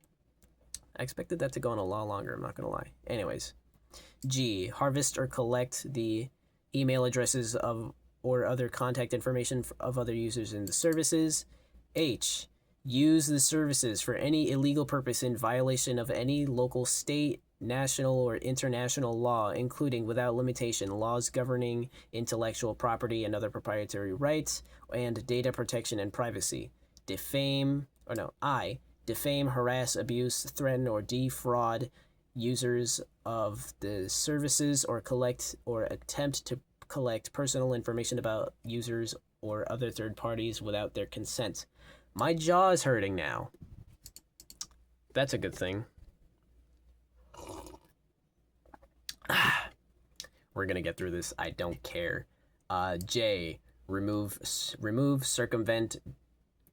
I expected that to go on a lot longer, I'm not going to lie. Anyways. G, harvest or collect the email addresses of or other contact information of other users in the services. H, use the services for any illegal purpose in violation of any local, state, national, or international law, including without limitation laws governing intellectual property and other proprietary rights and data protection and privacy. I, defame, harass, abuse, threaten, or defraud users of the services or collect or attempt to collect personal information about users or other third parties without their consent. My jaw is hurting now. That's a good thing. We're gonna get through this. I don't care. J, remove, circumvent.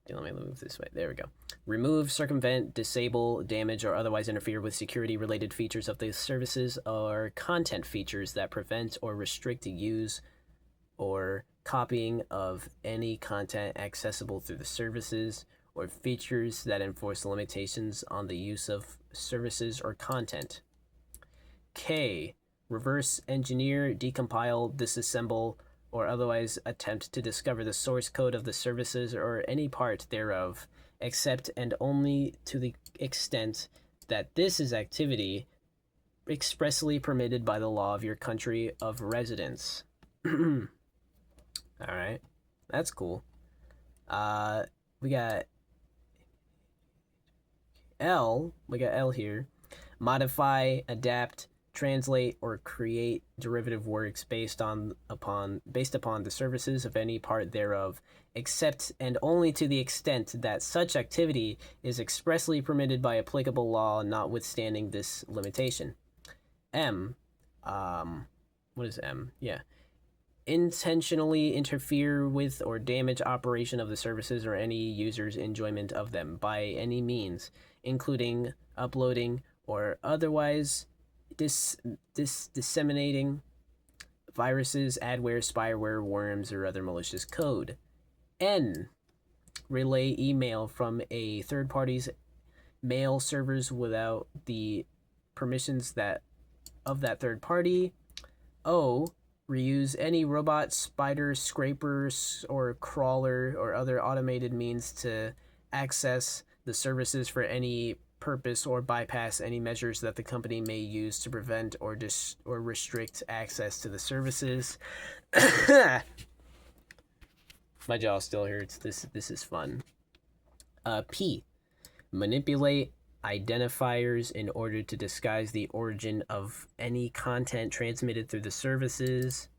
Let me move this way. There we go. Remove, circumvent, disable, damage, or otherwise interfere with security-related features of the services or content features that prevent or restrict the use or copying of any content accessible through the services, or features that enforce limitations on the use of services or content. K, reverse engineer, decompile, disassemble, or otherwise attempt to discover the source code of the services or any part thereof, except and only to the extent that this is activity expressly permitted by the law of your country of residence. All right, that's cool. We got L. We got L here. Modify, adapt, translate, or create derivative works based upon the services of any part thereof, except and only to the extent that such activity is expressly permitted by applicable law, notwithstanding this limitation. M. What is M? Yeah. Intentionally interfere with or damage operation of the services or any user's enjoyment of them by any means, including uploading or otherwise disseminating viruses, adware, spyware, worms, or other malicious code. N. Relay email from a third party's mail servers without the permissions of that third party. O. Reuse any robot, spider, scraper, or crawler, or other automated means to access the services for any purpose or bypass any measures that the company may use to prevent or restrict access to the services. My jaw still hurts. This is fun. P. Manipulate identifiers in order to disguise the origin of any content transmitted through the services.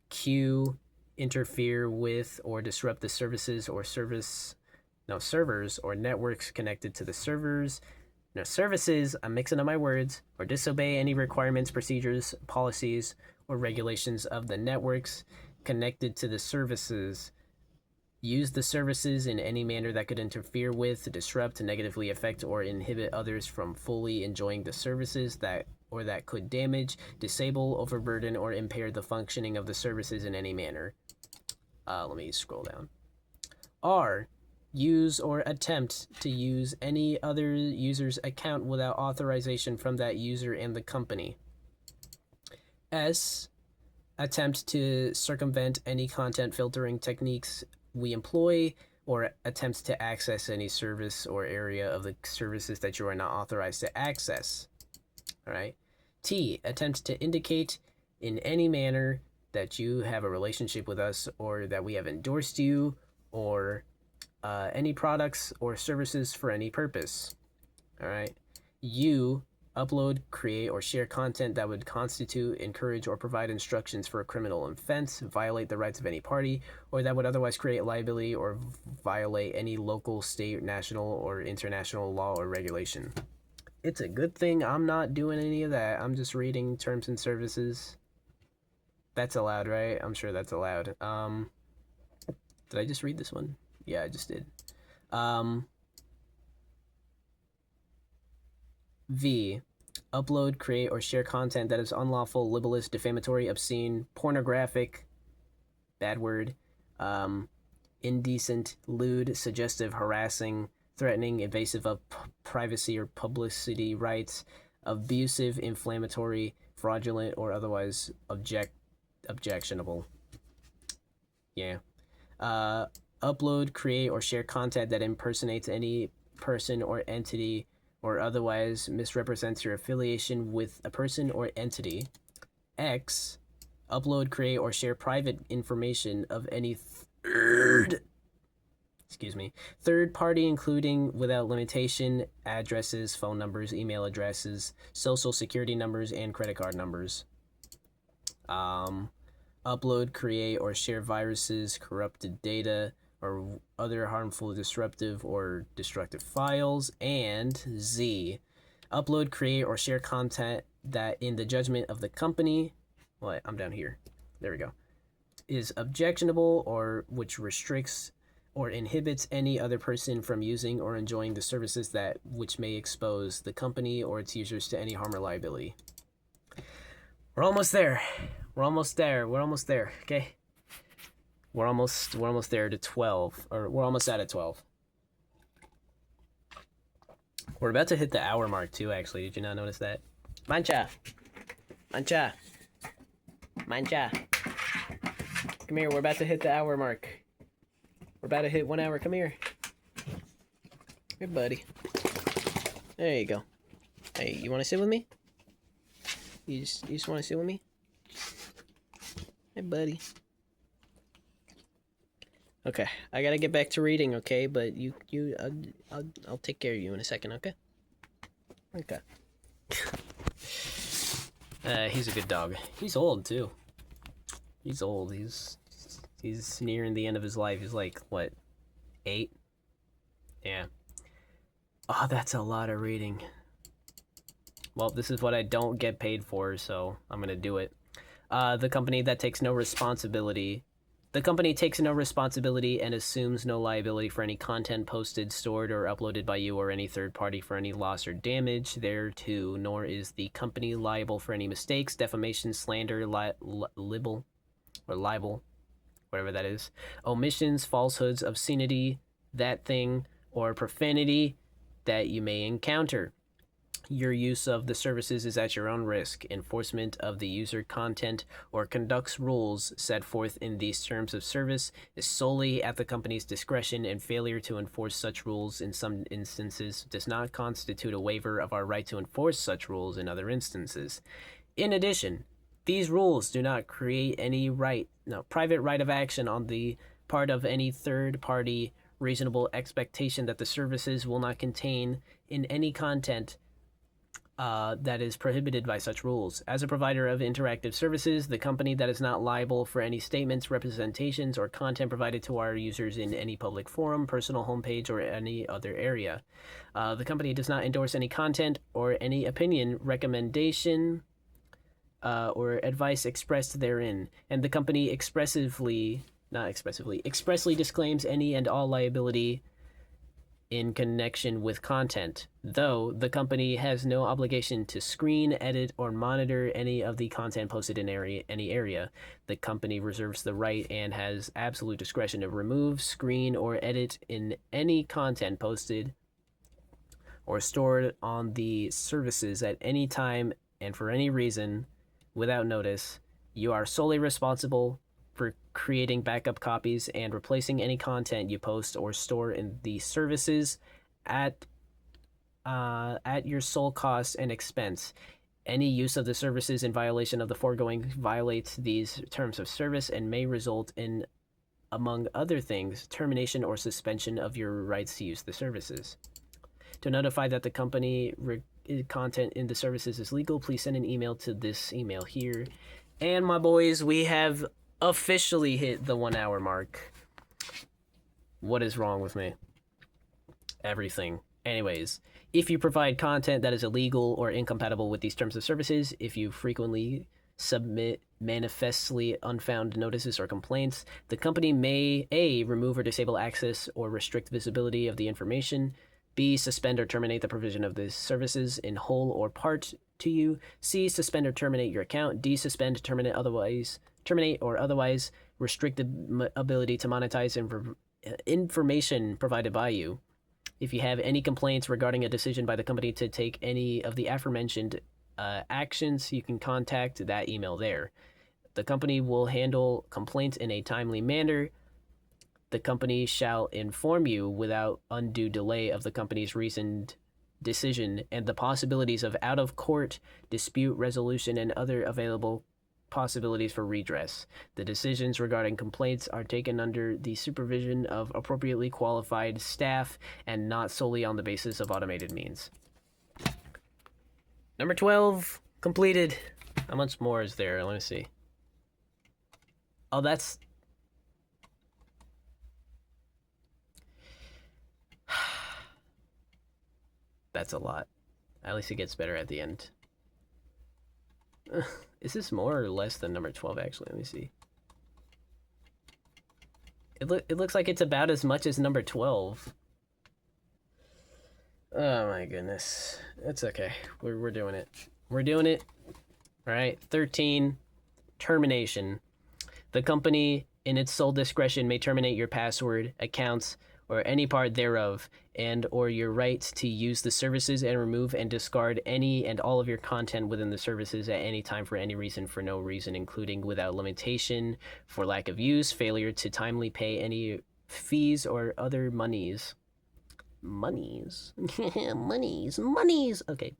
Q. Interfere with or disrupt the services or servers or networks connected to the services, I'm mixing up my words, or disobey any requirements, procedures, policies, or regulations of the networks connected to the services. Use the services in any manner that could interfere with, disrupt, negatively affect, or inhibit others from fully enjoying the services that could damage, disable, overburden, or impair the functioning of the services in any manner. Let me scroll down. R. Use or attempt to use any other user's account without authorization from that user and the company. S. Attempt to circumvent any content filtering techniques we employ, or attempts to access any service or area of the services that you are not authorized to access. All right. T. Attempts to indicate in any manner that you have a relationship with us, or that we have endorsed you, or any products or services for any purpose. All right. U. Upload, create, or share content that would constitute, encourage, or provide instructions for a criminal offense, violate the rights of any party, or that would otherwise create liability or violate any local, state, national, or international law or regulation. It's a good thing I'm not doing any of that. I'm just reading terms and services. That's allowed, right? I'm sure that's allowed. Did I just read this one? Yeah, I just did. V. Upload, create, or share content that is unlawful, libelous, defamatory, obscene, pornographic, bad word, indecent, lewd, suggestive, harassing, threatening, invasive of privacy or publicity rights, abusive, inflammatory, fraudulent, or otherwise objectionable. Yeah. Upload, create, or share content that impersonates any person or entity, or otherwise misrepresents your affiliation with a person or entity. X. Upload, create, or share private information of any third party, including, without limitation, addresses, phone numbers, email addresses, social security numbers, and credit card numbers. Upload, create, or share viruses, corrupted data, or other harmful, disruptive, or destructive files. And Z. Upload, create, or share content that, in the judgment of the company, I'm down here. There we go. Is objectionable, or which restricts or inhibits any other person from using or enjoying the services that which may expose the company or its users to any harm or liability. We're almost there. We're almost there. Okay. We're almost there to 12, or we're almost out of 12. We're about to hit the hour mark too, actually. Did you not notice that? Mancha. Come here, we're about to hit the hour mark. We're about to hit 1 hour. Come here. Here, buddy. There you go. Hey, you want to sit with me? You just want to sit with me? Hey, buddy. Okay, I gotta get back to reading, okay? But I'll take care of you in a second, okay? Okay. He's a good dog. He's old too. He's old. He's nearing the end of his life. He's like, what, 8? Yeah. Oh, that's a lot of reading. Well, this is what I don't get paid for, so I'm gonna do it. The company takes no responsibility and assumes no liability for any content posted, stored, or uploaded by you or any third party for any loss or damage thereto, nor is the company liable for any mistakes, defamation, slander, libel, whatever that is, omissions, falsehoods, obscenity, that thing, or profanity that you may encounter. Your use of the services is at your own risk. Enforcement of the user content or conducts rules set forth in these terms of service is solely at the company's discretion, and failure to enforce such rules in some instances does not constitute a waiver of our right to enforce such rules in other instances. In addition, these rules do not create any private right of action on the part of any third party reasonable expectation that the services will not contain in any content that is prohibited by such rules. As a provider of interactive services, the company that is not liable for any statements, representations, or content provided to our users in any public forum, personal homepage, or any other area. The company does not endorse any content or any opinion, recommendation, or advice expressed therein, and the company expressly disclaims any and all liability in connection with content, though the company has no obligation to screen, edit, or monitor any of the content posted in any area. The company reserves the right and has absolute discretion to remove, screen, or edit in any content posted or stored on the services at any time and for any reason without notice. You are solely responsible for creating backup copies and replacing any content you post or store in the services at your sole cost and expense. Any use of the services in violation of the foregoing violates these terms of service and may result in, among other things, termination or suspension of your rights to use the services. To notify that the company content in the services is legal, please send an email to this email here. And my boys, we have officially hit the 1 hour mark. What is wrong with me? Everything. Anyways, if you provide content that is illegal or incompatible with these terms of services, if you frequently submit manifestly unfound notices or complaints, the company may A, remove or disable access or restrict visibility of the information, B, suspend or terminate the provision of the services in whole or part to you, C, suspend or terminate your account, D, suspend, terminate or otherwise restrict the ability to monetize information provided by you. If you have any complaints regarding a decision by the company to take any of the aforementioned actions, you can contact that email there. The company will handle complaints in a timely manner. The company shall inform you without undue delay of the company's reasoned decision and the possibilities of out-of-court dispute resolution and other available possibilities for redress. The decisions regarding complaints are taken under the supervision of appropriately qualified staff and not solely on the basis of automated means. Number 12, completed. How much more is there? Let me see. Oh, that's... That's a lot. At least it gets better at the end. Is this more or less than number 12, actually? Let me see. It looks like it's about as much as number 12. Oh my goodness. It's okay. We're doing it. We're doing it. All right. 13, termination. The company, in its sole discretion, may terminate your password, accounts, or any part thereof, and or your rights to use the services and remove and discard any and all of your content within the services at any time for any reason, for no reason, including without limitation, for lack of use, failure to timely pay any fees or other monies. Monies? Monies! Okay.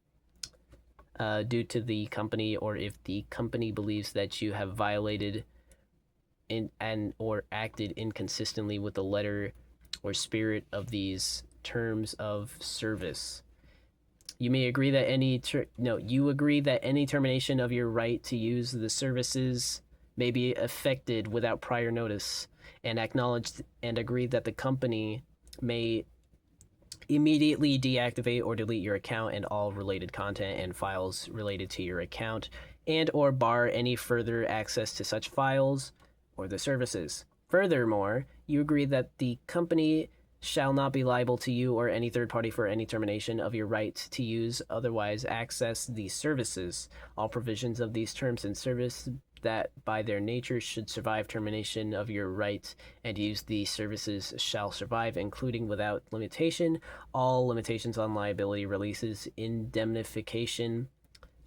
Due to the company, or if the company believes that you have violated or acted inconsistently with the letter or spirit of these terms of service. You may agree that you agree that any termination of your right to use the services may be effected without prior notice, and acknowledge and agree that the company may immediately deactivate or delete your account and all related content and files related to your account, and or bar any further access to such files or the services. Furthermore, you agree that the company shall not be liable to you or any third party for any termination of your right to use, otherwise access these services. All provisions of these terms and service that by their nature should survive termination of your right and use the services shall survive, including without limitation all limitations on liability, releases, indemnification,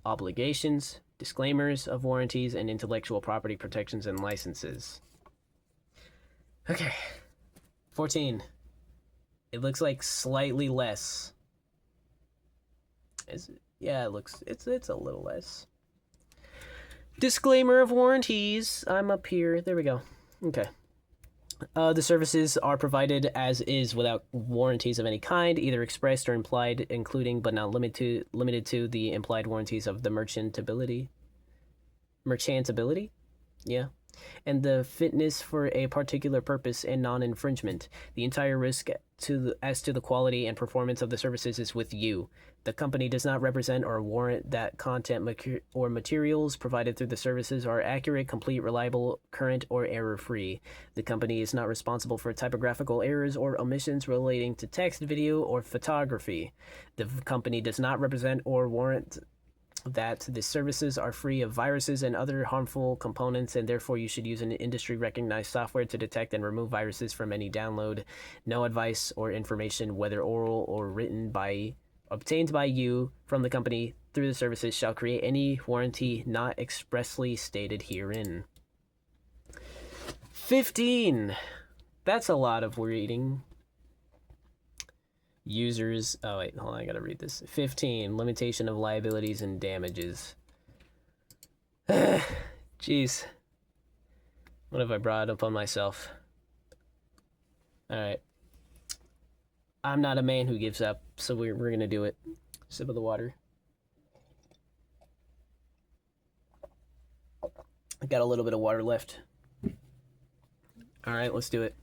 obligations, disclaimers of warranties, and intellectual property protections and licenses. Okay. 14. It looks like slightly less. Yeah, it looks... It's a little less. Disclaimer of warranties. I'm up here. There we go. Okay. The services are provided as is without warranties of any kind, either expressed or implied, including but not limited to the implied warranties of the merchantability? Yeah. and the fitness for a particular purpose and non-infringement. The entire risk as to the quality and performance of the services is with you. The company does not represent or warrant that content or materials provided through the services are accurate, complete, reliable, current, or error-free. The company is not responsible for typographical errors or omissions relating to text, video, or photography. The company does not represent or warrant that the services are free of viruses and other harmful components, and therefore you should use an industry-recognized software to detect and remove viruses from any download. No advice or information, whether oral or written, obtained by you from the company through the services shall create any warranty not expressly stated herein. 15. That's a lot of reading. Users. Oh, wait, hold on, I gotta read this. 15. Limitation of liabilities and damages. Jeez. What have I brought up on myself? Alright. I'm not a man who gives up, so we're gonna do it. Sip of the water. I got a little bit of water left. Alright, let's do it.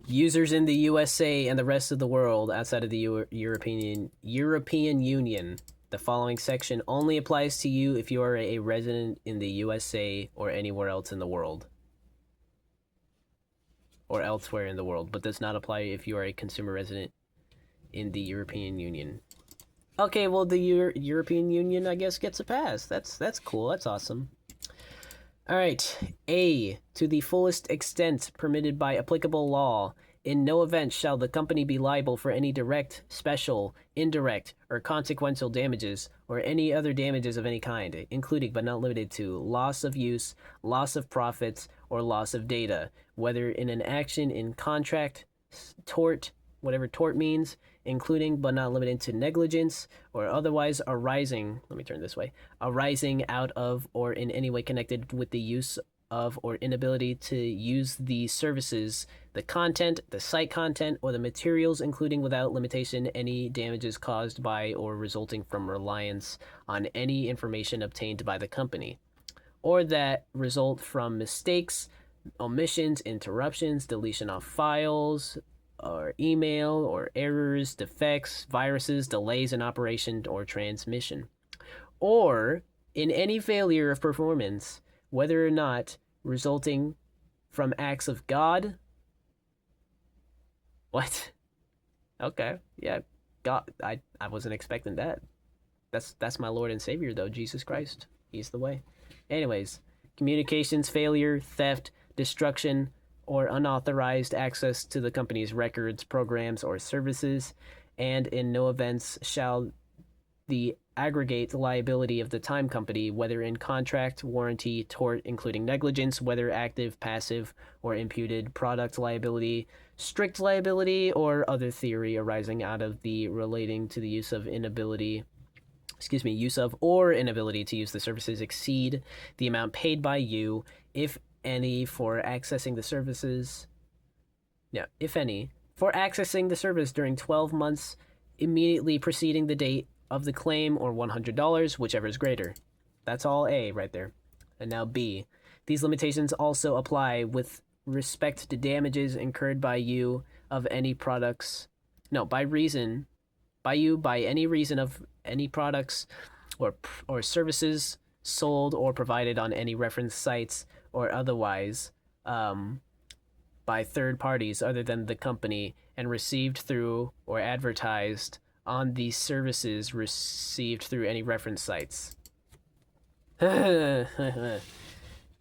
Users in the USA and the rest of the world outside of the European Union. The following section only applies to you if you are a resident in the USA or anywhere else in the world. Or elsewhere in the world, but does not apply if you are a consumer resident in the European Union. Okay, well, the European Union, I guess, gets a pass. That's cool. That's awesome. All right. A. To the fullest extent permitted by applicable law, in no event shall the company be liable for any direct, special, indirect, or consequential damages, or any other damages of any kind, including but not limited to loss of use, loss of profits, or loss of data, whether in an action in contract, tort, whatever tort means, including but not limited to negligence, or otherwise arising out of or in any way connected with the use of or inability to use the services, the content, the site content, or the materials, including without limitation any damages caused by or resulting from reliance on any information obtained by the company, or that result from mistakes, omissions, interruptions, deletion of files, or email, or errors, defects, viruses, delays in operation or transmission, or in any failure of performance, whether or not resulting from acts of God. What? Okay, yeah, God. I wasn't expecting that. That's my Lord and Savior, though, Jesus Christ. He's the way. Anyways, communications failure, theft, destruction, or unauthorized access to the company's records, programs, or services, and in no events shall the aggregate liability of the time company, whether in contract, warranty, tort, including negligence, whether active, passive, or imputed, product liability, strict liability, or other theory arising out of the relating to the use of or inability to use the services exceed the amount paid by you, if any, for accessing the services. Yeah, if any, for accessing the service during 12 months immediately preceding the date of the claim, or $100, whichever is greater. That's all A right there. And now B. These limitations also apply with respect to damages incurred by you of any products. No, by any reason of any products or services sold or provided on any reference sites or otherwise by third parties other than the company, and received through or advertised on these services received through any reference sites. All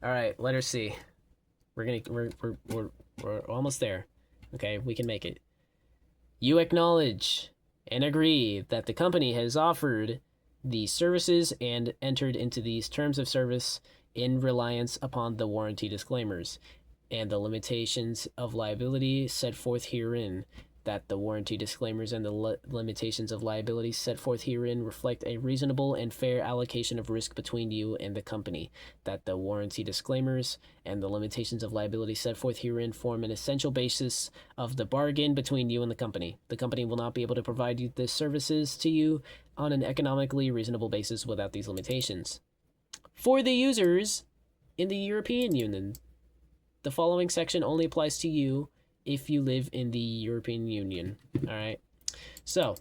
right, letter C. We're almost there. Okay, we can make it. You acknowledge and agree that the company has offered the services and entered into these terms of service in reliance upon the warranty disclaimers and the limitations of liability set forth herein, that the warranty disclaimers and the limitations of liability set forth herein reflect a reasonable and fair allocation of risk between you and the company, that the warranty disclaimers and the limitations of liability set forth herein form an essential basis of the bargain between you and the company. The company will not be able to provide you the services to you on an economically reasonable basis without these limitations. For the users in the European Union, the following section only applies to you if you live in the European Union. All right. So,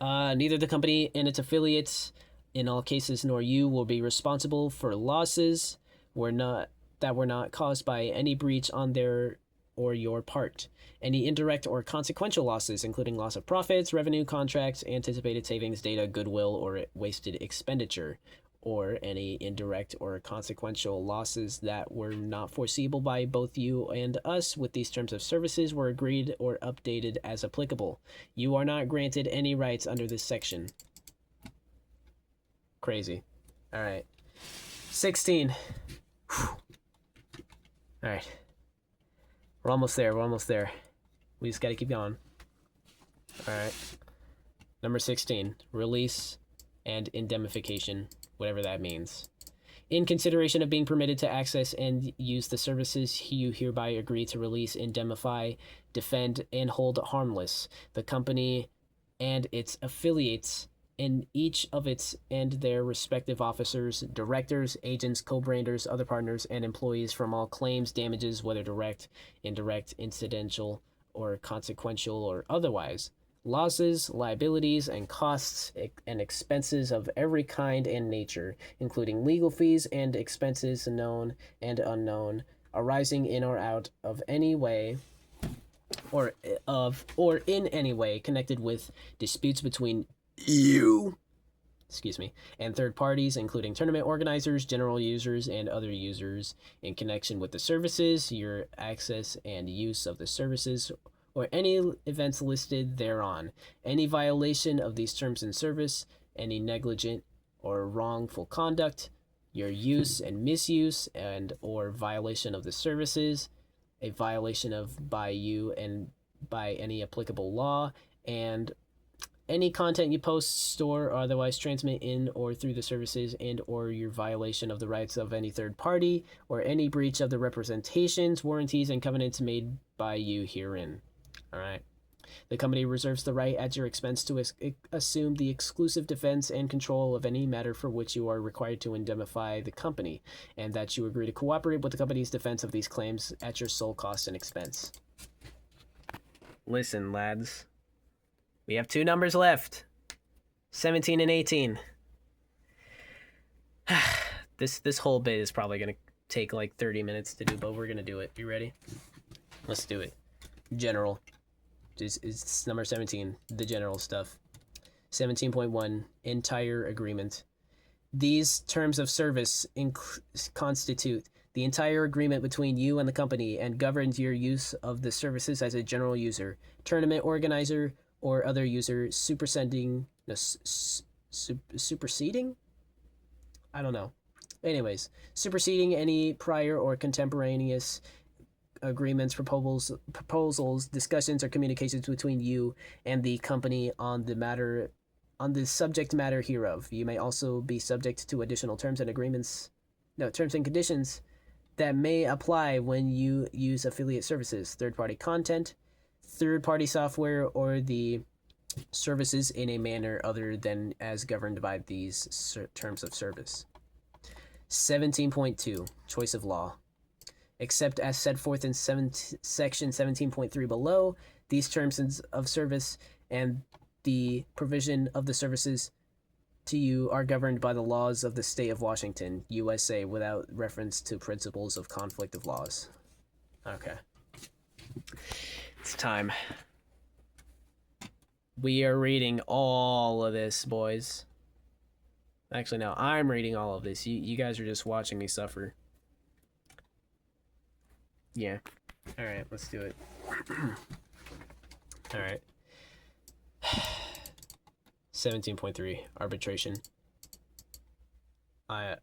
neither the company and its affiliates, in all cases, nor you will be responsible for losses that were not caused by any breach on their or your part. Any indirect or consequential losses, including loss of profits, revenue, contracts, anticipated savings, data, goodwill, or wasted expenditure, or any indirect or consequential losses that were not foreseeable by both you and us with these terms of services were agreed or updated as applicable. You are not granted any rights under this section. Crazy. All right. 16. Whew. All right. We're almost there. We just gotta keep going. All right. Number 16. Release and indemnification. Whatever that means. In consideration of being permitted to access and use the services, you hereby agree to release, indemnify, defend, and hold harmless the company and its affiliates in each of its and their respective officers, directors, agents, co-branders, other partners, and employees from all claims, damages, whether direct, indirect, incidental, or consequential, or otherwise, losses, liabilities, and costs and expenses of every kind and nature, including legal fees and expenses known and unknown, arising in or out of any way or in any way connected with disputes between you and third parties, including tournament organizers, general users, and other users in connection with the services, your access and use of the services, or any events listed thereon. Any violation of these terms in service, any negligent or wrongful conduct, your use and misuse and or violation of the services, a violation of by you and by any applicable law, and any content you post, store, or otherwise transmit in or through the services, and or your violation of the rights of any third party, or any breach of the representations, warranties, and covenants made by you herein. All right. The company reserves the right at your expense to assume the exclusive defense and control of any matter for which you are required to indemnify the company, and that you agree to cooperate with the company's defense of these claims at your sole cost and expense. Listen, lads. We have 2 numbers left. 17 and 18. This whole bit is probably going to take like 30 minutes to do, but we're going to do it. You ready? Let's do it. General. Is number 17, the general stuff. 17.1, entire agreement. These terms of service constitute the entire agreement between you and the company and governs your use of the services as a general user, tournament organizer, or other user superseding? I don't know. Anyways, superseding any prior or contemporaneous agreements, proposals, discussions, or communications between you and the company on the subject matter hereof. You may also be subject to additional terms and conditions that may apply when you use affiliate services, third-party content, third-party software, or the services in a manner other than as governed by these terms of service. 17.2, choice of law. Except as set forth in section 17.3 below, these terms of service and the provision of the services to you are governed by the laws of the state of Washington, USA, without reference to principles of conflict of laws. Okay. It's time. We are reading all of this, boys. Actually, no, I'm reading all of this. You guys are just watching me suffer. Yeah. Alright, let's do it. Alright. 17.3, arbitration. My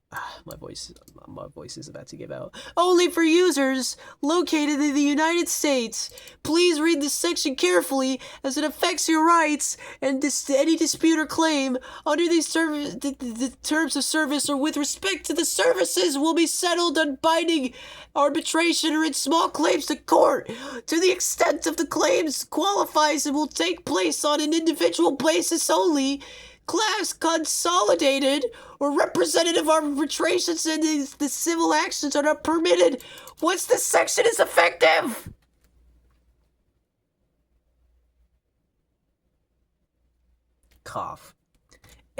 voice is about to give out. Only for users located in the United States. Please read this section carefully as it affects your rights, and any dispute or claim under these the terms of service or with respect to the services will be settled on binding arbitration or in small claims to court to the extent of the claims qualifies and will take place on an individual basis only. class consolidated or representative arbitrations and the civil actions are not permitted once this section is effective. Cough.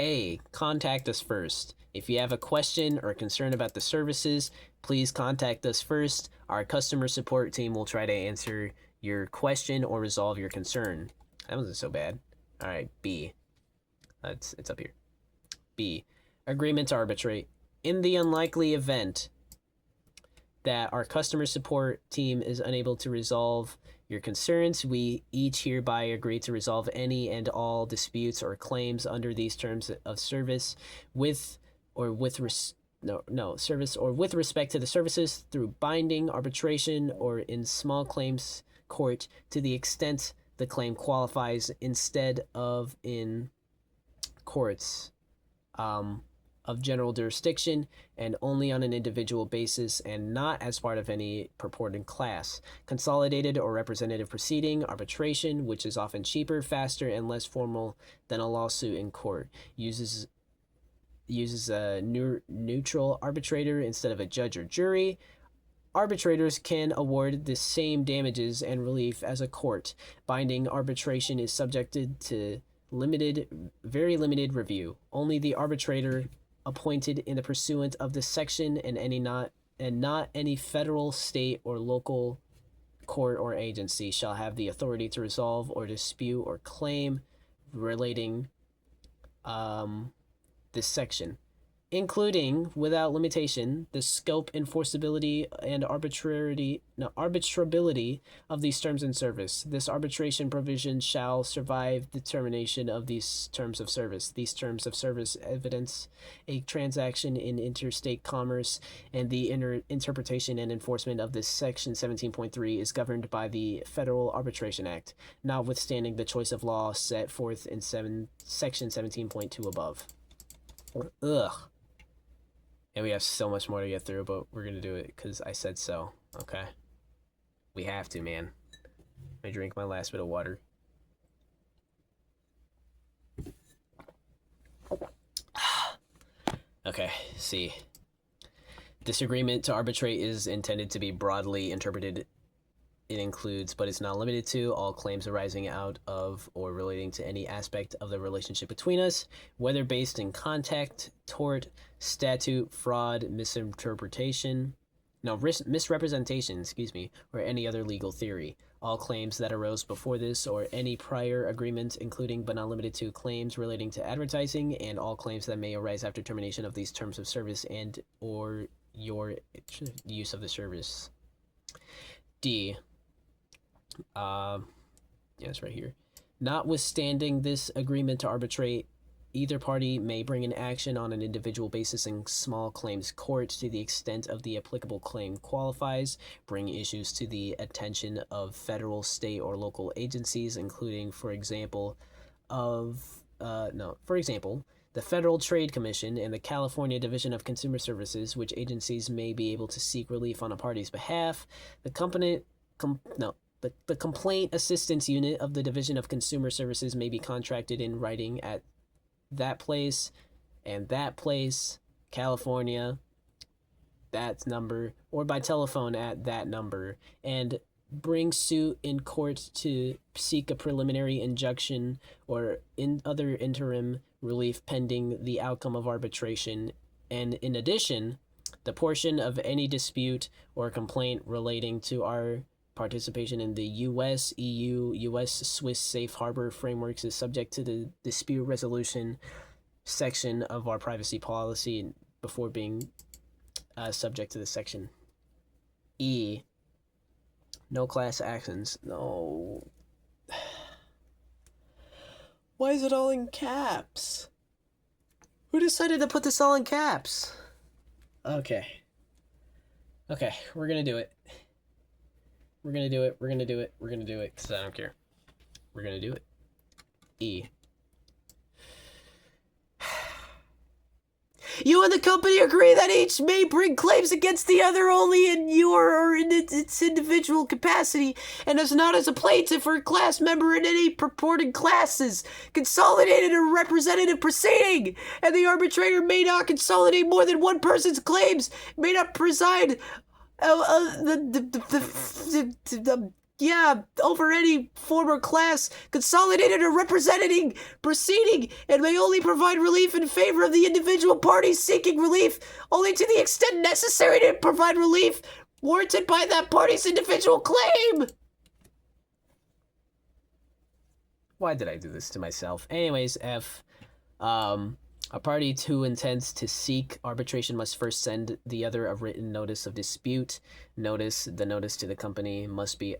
A. Contact us first. If you have a question or concern about the services, please contact us first. Our customer support team will try to answer your question or resolve your concern. That wasn't so bad. All right, B. It's up here. B. Agreement to arbitrate. In the unlikely event that our customer support team is unable to resolve your concerns, we each hereby agree to resolve any and all disputes or claims under these terms of service with respect to the services through binding arbitration or in small claims court to the extent the claim qualifies, instead of in courts of general jurisdiction, and only on an individual basis and not as part of any purported class. Consolidated or representative proceeding, arbitration, which is often cheaper, faster, and less formal than a lawsuit in court, uses a neutral arbitrator instead of a judge or jury. Arbitrators can award the same damages and relief as a court. Binding arbitration is subjected to very limited review. Only the arbitrator appointed in the pursuant of this section and not any federal, state, or local court or agency shall have the authority to resolve or dispute or claim relating this section, including, without limitation, the scope, enforceability, and arbitrability of these terms in service. This arbitration provision shall survive the termination of these terms of service. These terms of service evidence a transaction in interstate commerce, and the interpretation and enforcement of this section 17.3 is governed by the Federal Arbitration Act, notwithstanding the choice of law set forth in section 17.2 above. Ugh. And we have so much more to get through, but we're going to do it because I said so, okay? We have to, man. I drink my last bit of water. Okay, C. Disagreement to arbitrate is intended to be broadly interpreted. It includes, but is not limited to, all claims arising out of or relating to any aspect of the relationship between us, whether based in contact, tort, statute, fraud, misrepresentation, or any other legal theory. All claims that arose before this or any prior agreement, including but not limited to claims relating to advertising, and all claims that may arise after termination of these terms of service and or your use of the service. D. It's right here. Notwithstanding this agreement to arbitrate, either party may bring an action on an individual basis in small claims court to the extent of the applicable claim qualifies, bring issues to the attention of federal, state, or local agencies, including, for example, the Federal Trade Commission and the California Division of Consumer Services, which agencies may be able to seek relief on a party's behalf. The Complaint Assistance Unit of the Division of Consumer Services may be contracted in writing at that place, California, that number, or by telephone at that number, and bring suit in court to seek a preliminary injunction or in other interim relief pending the outcome of arbitration. And in addition, the portion of any dispute or complaint relating to our participation in the U.S., EU, U.S. Swiss Safe Harbor frameworks is subject to the dispute resolution section of our privacy policy before being subject to the section. E. No class actions. No. Why is it all in caps? Who decided to put this all in caps? Okay, we're gonna do it. We're gonna do it, because I don't care. We're gonna do it. E. You and the company agree that each may bring claims against the other only in your or in its individual capacity and as not as a plaintiff or a class member in any purported classes. Consolidated or representative proceeding, and the arbitrator may not consolidate more than one person's claims, may not preside over any former class, consolidated or representing proceeding, and may only provide relief in favor of the individual parties seeking relief, only to the extent necessary to provide relief warranted by that party's individual claim. Why did I do this to myself? Anyways, F. A party who intends to seek arbitration must first send the other a written notice of dispute. The notice to the company must be,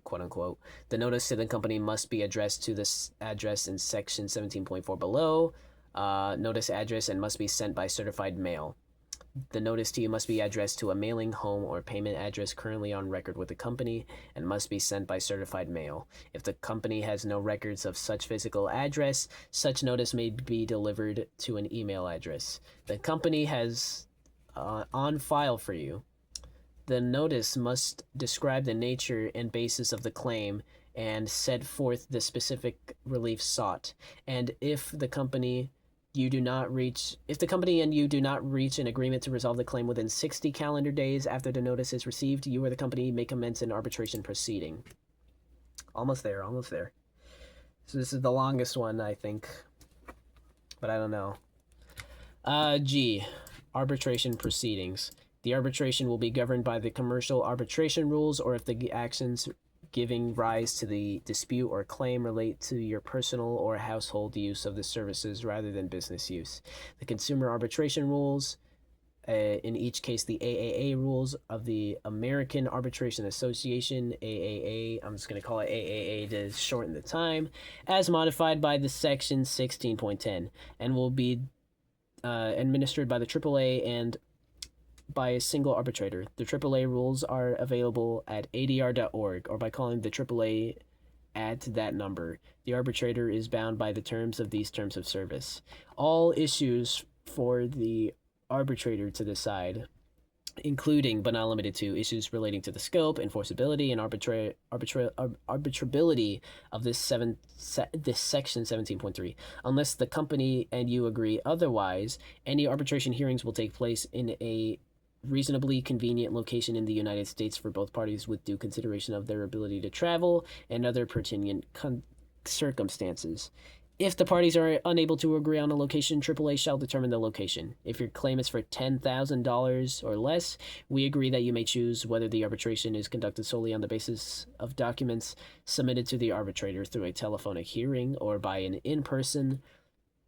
quote unquote, the notice to the company must be addressed to this address in section 17.4 below. Notice address and must be sent by certified mail. The notice to you must be addressed to a mailing, home, or payment address currently on record with the company and must be sent by certified mail. If the company has no records of such physical address, such notice may be delivered to an email address the company has on file for you. The notice must describe the nature and basis of the claim and set forth the specific relief sought. And if the company and you do not reach an agreement to resolve the claim within 60 calendar days after the notice is received, you or the company may commence an arbitration proceeding. Almost there. So this is the longest one, I think. But I don't know. G. Arbitration proceedings. The arbitration will be governed by the commercial arbitration rules, or if the actions giving rise to the dispute or claim relate to your personal or household use of the services rather than business use. The consumer arbitration rules, in each case the AAA rules of the American Arbitration Association, AAA, I'm just going to call it AAA to shorten the time, as modified by the section 16.10, and will be administered by the AAA and by a single arbitrator. The AAA rules are available at adr.org or by calling the AAA at that number. The arbitrator is bound by the terms of these terms of service. All issues for the arbitrator to decide, including but not limited to issues relating to the scope, enforceability, and arbitrability of this section 17.3. Unless the company and you agree otherwise, any arbitration hearings will take place in a reasonably convenient location in the United States for both parties with due consideration of their ability to travel and other pertinent circumstances. If the parties are unable to agree on a location, AAA shall determine the location. If your claim is for $10,000 or less, we agree that you may choose whether the arbitration is conducted solely on the basis of documents submitted to the arbitrator through a telephonic hearing or by an in-person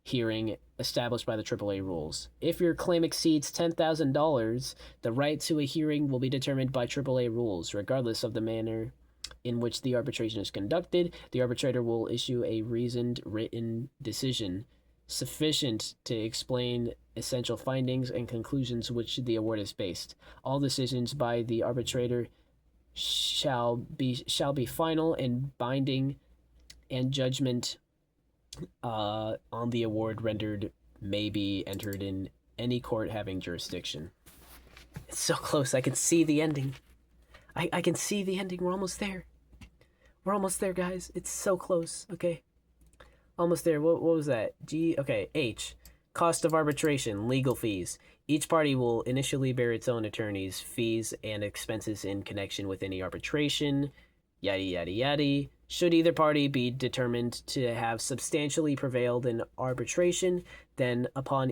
hearing established by the AAA rules. If your claim exceeds $10,000, the right to a hearing will be determined by AAA rules, regardless of the manner in which the arbitration is conducted. The arbitrator will issue a reasoned written decision sufficient to explain essential findings and conclusions which the award is based. All decisions by the arbitrator shall be final and binding, and judgment on the award rendered may be entered in any court having jurisdiction. It's so close. I can see the ending. I can see the ending. We're almost there. We're almost there, guys. It's so close. Okay. Almost there. What was that? G. Okay. H. Cost of arbitration. Legal fees. Each party will initially bear its own attorney's fees and expenses in connection with any arbitration. Yada, yada, yada. Should either party be determined to have substantially prevailed in arbitration, then upon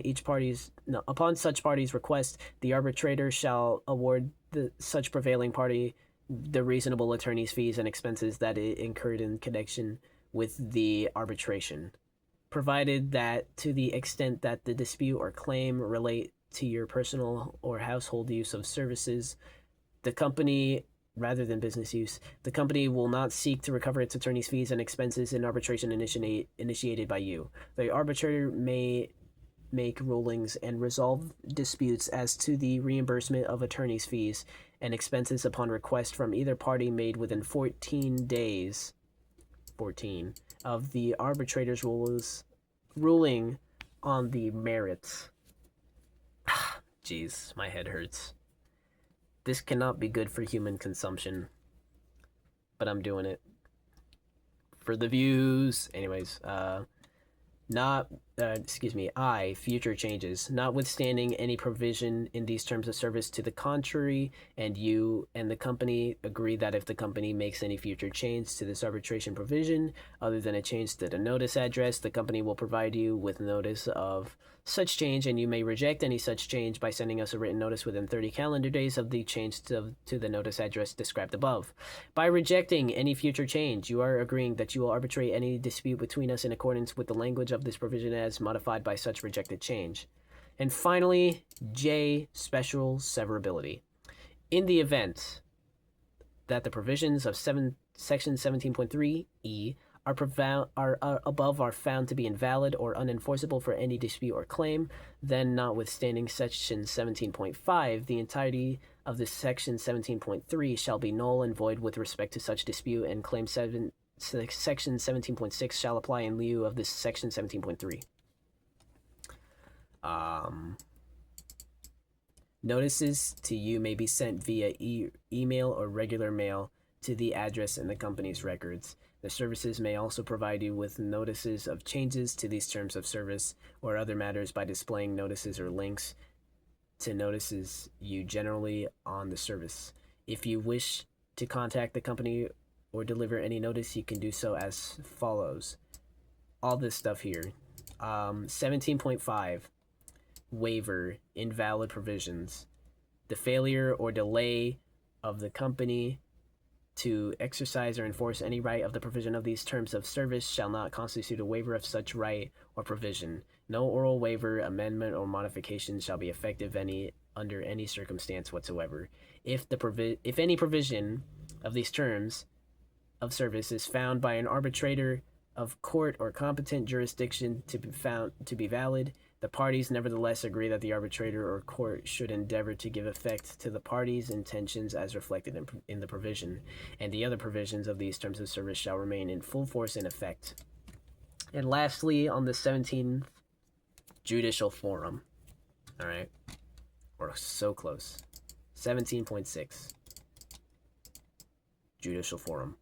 such party's request, the arbitrator shall award such prevailing party the reasonable attorney's fees and expenses that it incurred in connection with the arbitration, provided that to the extent that the dispute or claim relate to your personal or household use of services, the company rather than business use, the company will not seek to recover its attorney's fees and expenses in arbitration initiated by you. The arbitrator may make rulings and resolve disputes as to the reimbursement of attorney's fees and expenses upon request from either party made within 14 days of the arbitrator's ruling on the merits. Jeez, my head hurts. This cannot be good for human consumption, but I'm doing it for the views. Anyways, future changes, notwithstanding any provision in these terms of service to the contrary, and you and the company agree that if the company makes any future change to this arbitration provision, other than a change to the notice address, the company will provide you with notice of such change, and you may reject any such change by sending us a written notice within 30 calendar days of the change to the notice address described above. By rejecting any future change, you are agreeing that you will arbitrate any dispute between us in accordance with the language of this provision as modified by such rejected change. And finally, J, special severability. In the event that the provisions of Section 17.3e are found to be invalid or unenforceable for any dispute or claim, then notwithstanding Section 17.5, the entirety of the Section 17.3 shall be null and void with respect to such dispute, and claim Section 17.6 shall apply in lieu of this Section 17.3. Notices to you may be sent via email or regular mail to the address in the company's records. The services may also provide you with notices of changes to these terms of service or other matters by displaying notices or links to notices you generally on the service. If you wish to contact the company or deliver any notice, you can do so as follows. All this stuff here. 17.5, waiver, invalid provisions. The failure or delay of the company to exercise or enforce any right of the provision of these terms of service shall not constitute a waiver of such right or provision. No oral waiver, amendment, or modification shall be effective under any circumstance whatsoever. If any provision of these terms of service is found by an arbitrator of court or competent jurisdiction to be found to be valid, the parties nevertheless agree that the arbitrator or court should endeavor to give effect to the parties' intentions as reflected in the provision, and the other provisions of these terms of service shall remain in full force and effect. And lastly, on the 17th, judicial forum. All right, we're so close. 17.6, judicial forum.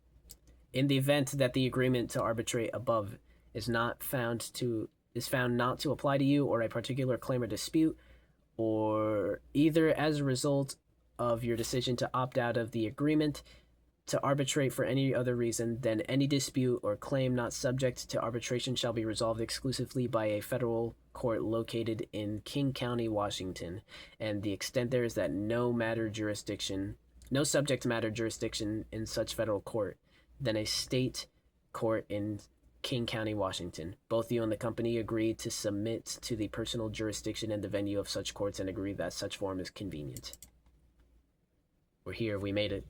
In the event that the agreement to arbitrate above is found not to apply to you or a particular claim or dispute, or either as a result of your decision to opt out of the agreement to arbitrate for any other reason, then any dispute or claim not subject to arbitration shall be resolved exclusively by a federal court located in King County, Washington, and the extent there is that no subject matter jurisdiction in such federal court, then a state court in King County, Washington. Both you and the company agree to submit to the personal jurisdiction and the venue of such courts and agree that such form is convenient. We're here. We made it.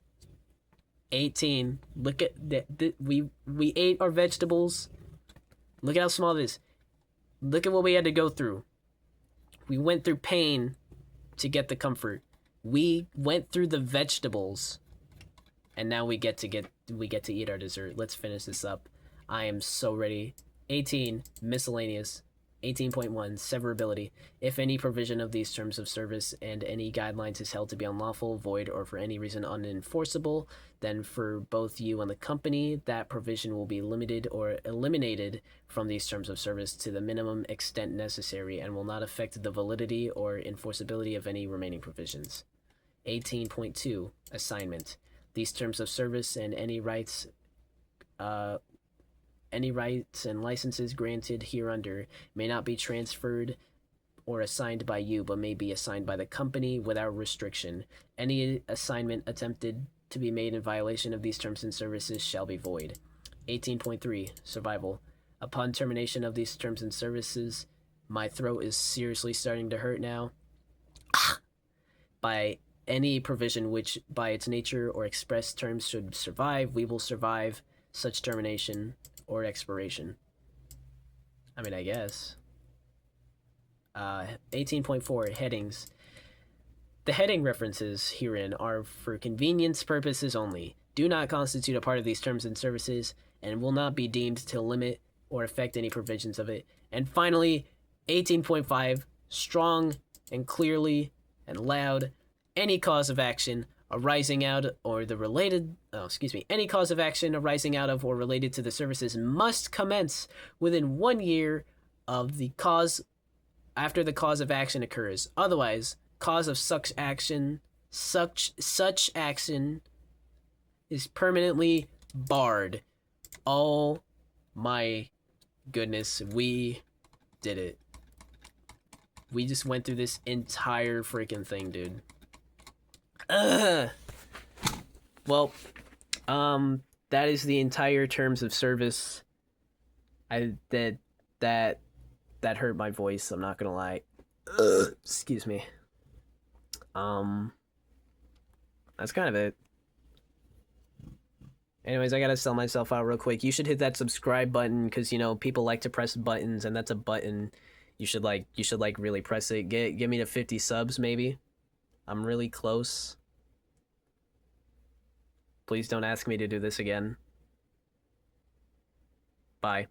18. Look at that. We ate our vegetables. Look at how small it is. Look at what we had to go through. We went through pain to get the comfort. We went through the vegetables, and now we get to eat our dessert. Let's finish this up. I am so ready. 18, miscellaneous. 18.1, severability. If any provision of these terms of service and any guidelines is held to be unlawful, void, or for any reason unenforceable, then for both you and the company, that provision will be limited or eliminated from these terms of service to the minimum extent necessary and will not affect the validity or enforceability of any remaining provisions. 18.2, assignment. These terms of service and any rights and licenses granted hereunder may not be transferred or assigned by you, but may be assigned by the company without restriction. Any assignment attempted to be made in violation of these terms and services shall be void. 18.3, survival. Upon termination of these terms and services, my throat is seriously starting to hurt now. By any provision which, by its nature or express terms, should survive, we will survive such termination or expiration. I mean, I guess. 18.4, headings. The heading references herein are for convenience purposes only, do not constitute a part of these terms and services, and will not be deemed to limit or affect any provisions of it. And finally, 18.5, strong and clearly and loud. any cause of action arising out or the related any cause of action arising out of or related to the services must commence within 1 year of the cause after the cause of action occurs. Otherwise, cause of such action is permanently barred. Oh my goodness, we did it. We just went through this entire freaking thing, dude. Well, that is the entire terms of service. That hurt my voice, I'm not gonna lie. Excuse me. That's kind of it. Anyways, I gotta sell myself out real quick. You should hit that subscribe button because people like to press buttons, and that's a button. You should really press it. Get me to 50 subs maybe. I'm really close. Please don't ask me to do this again. Bye.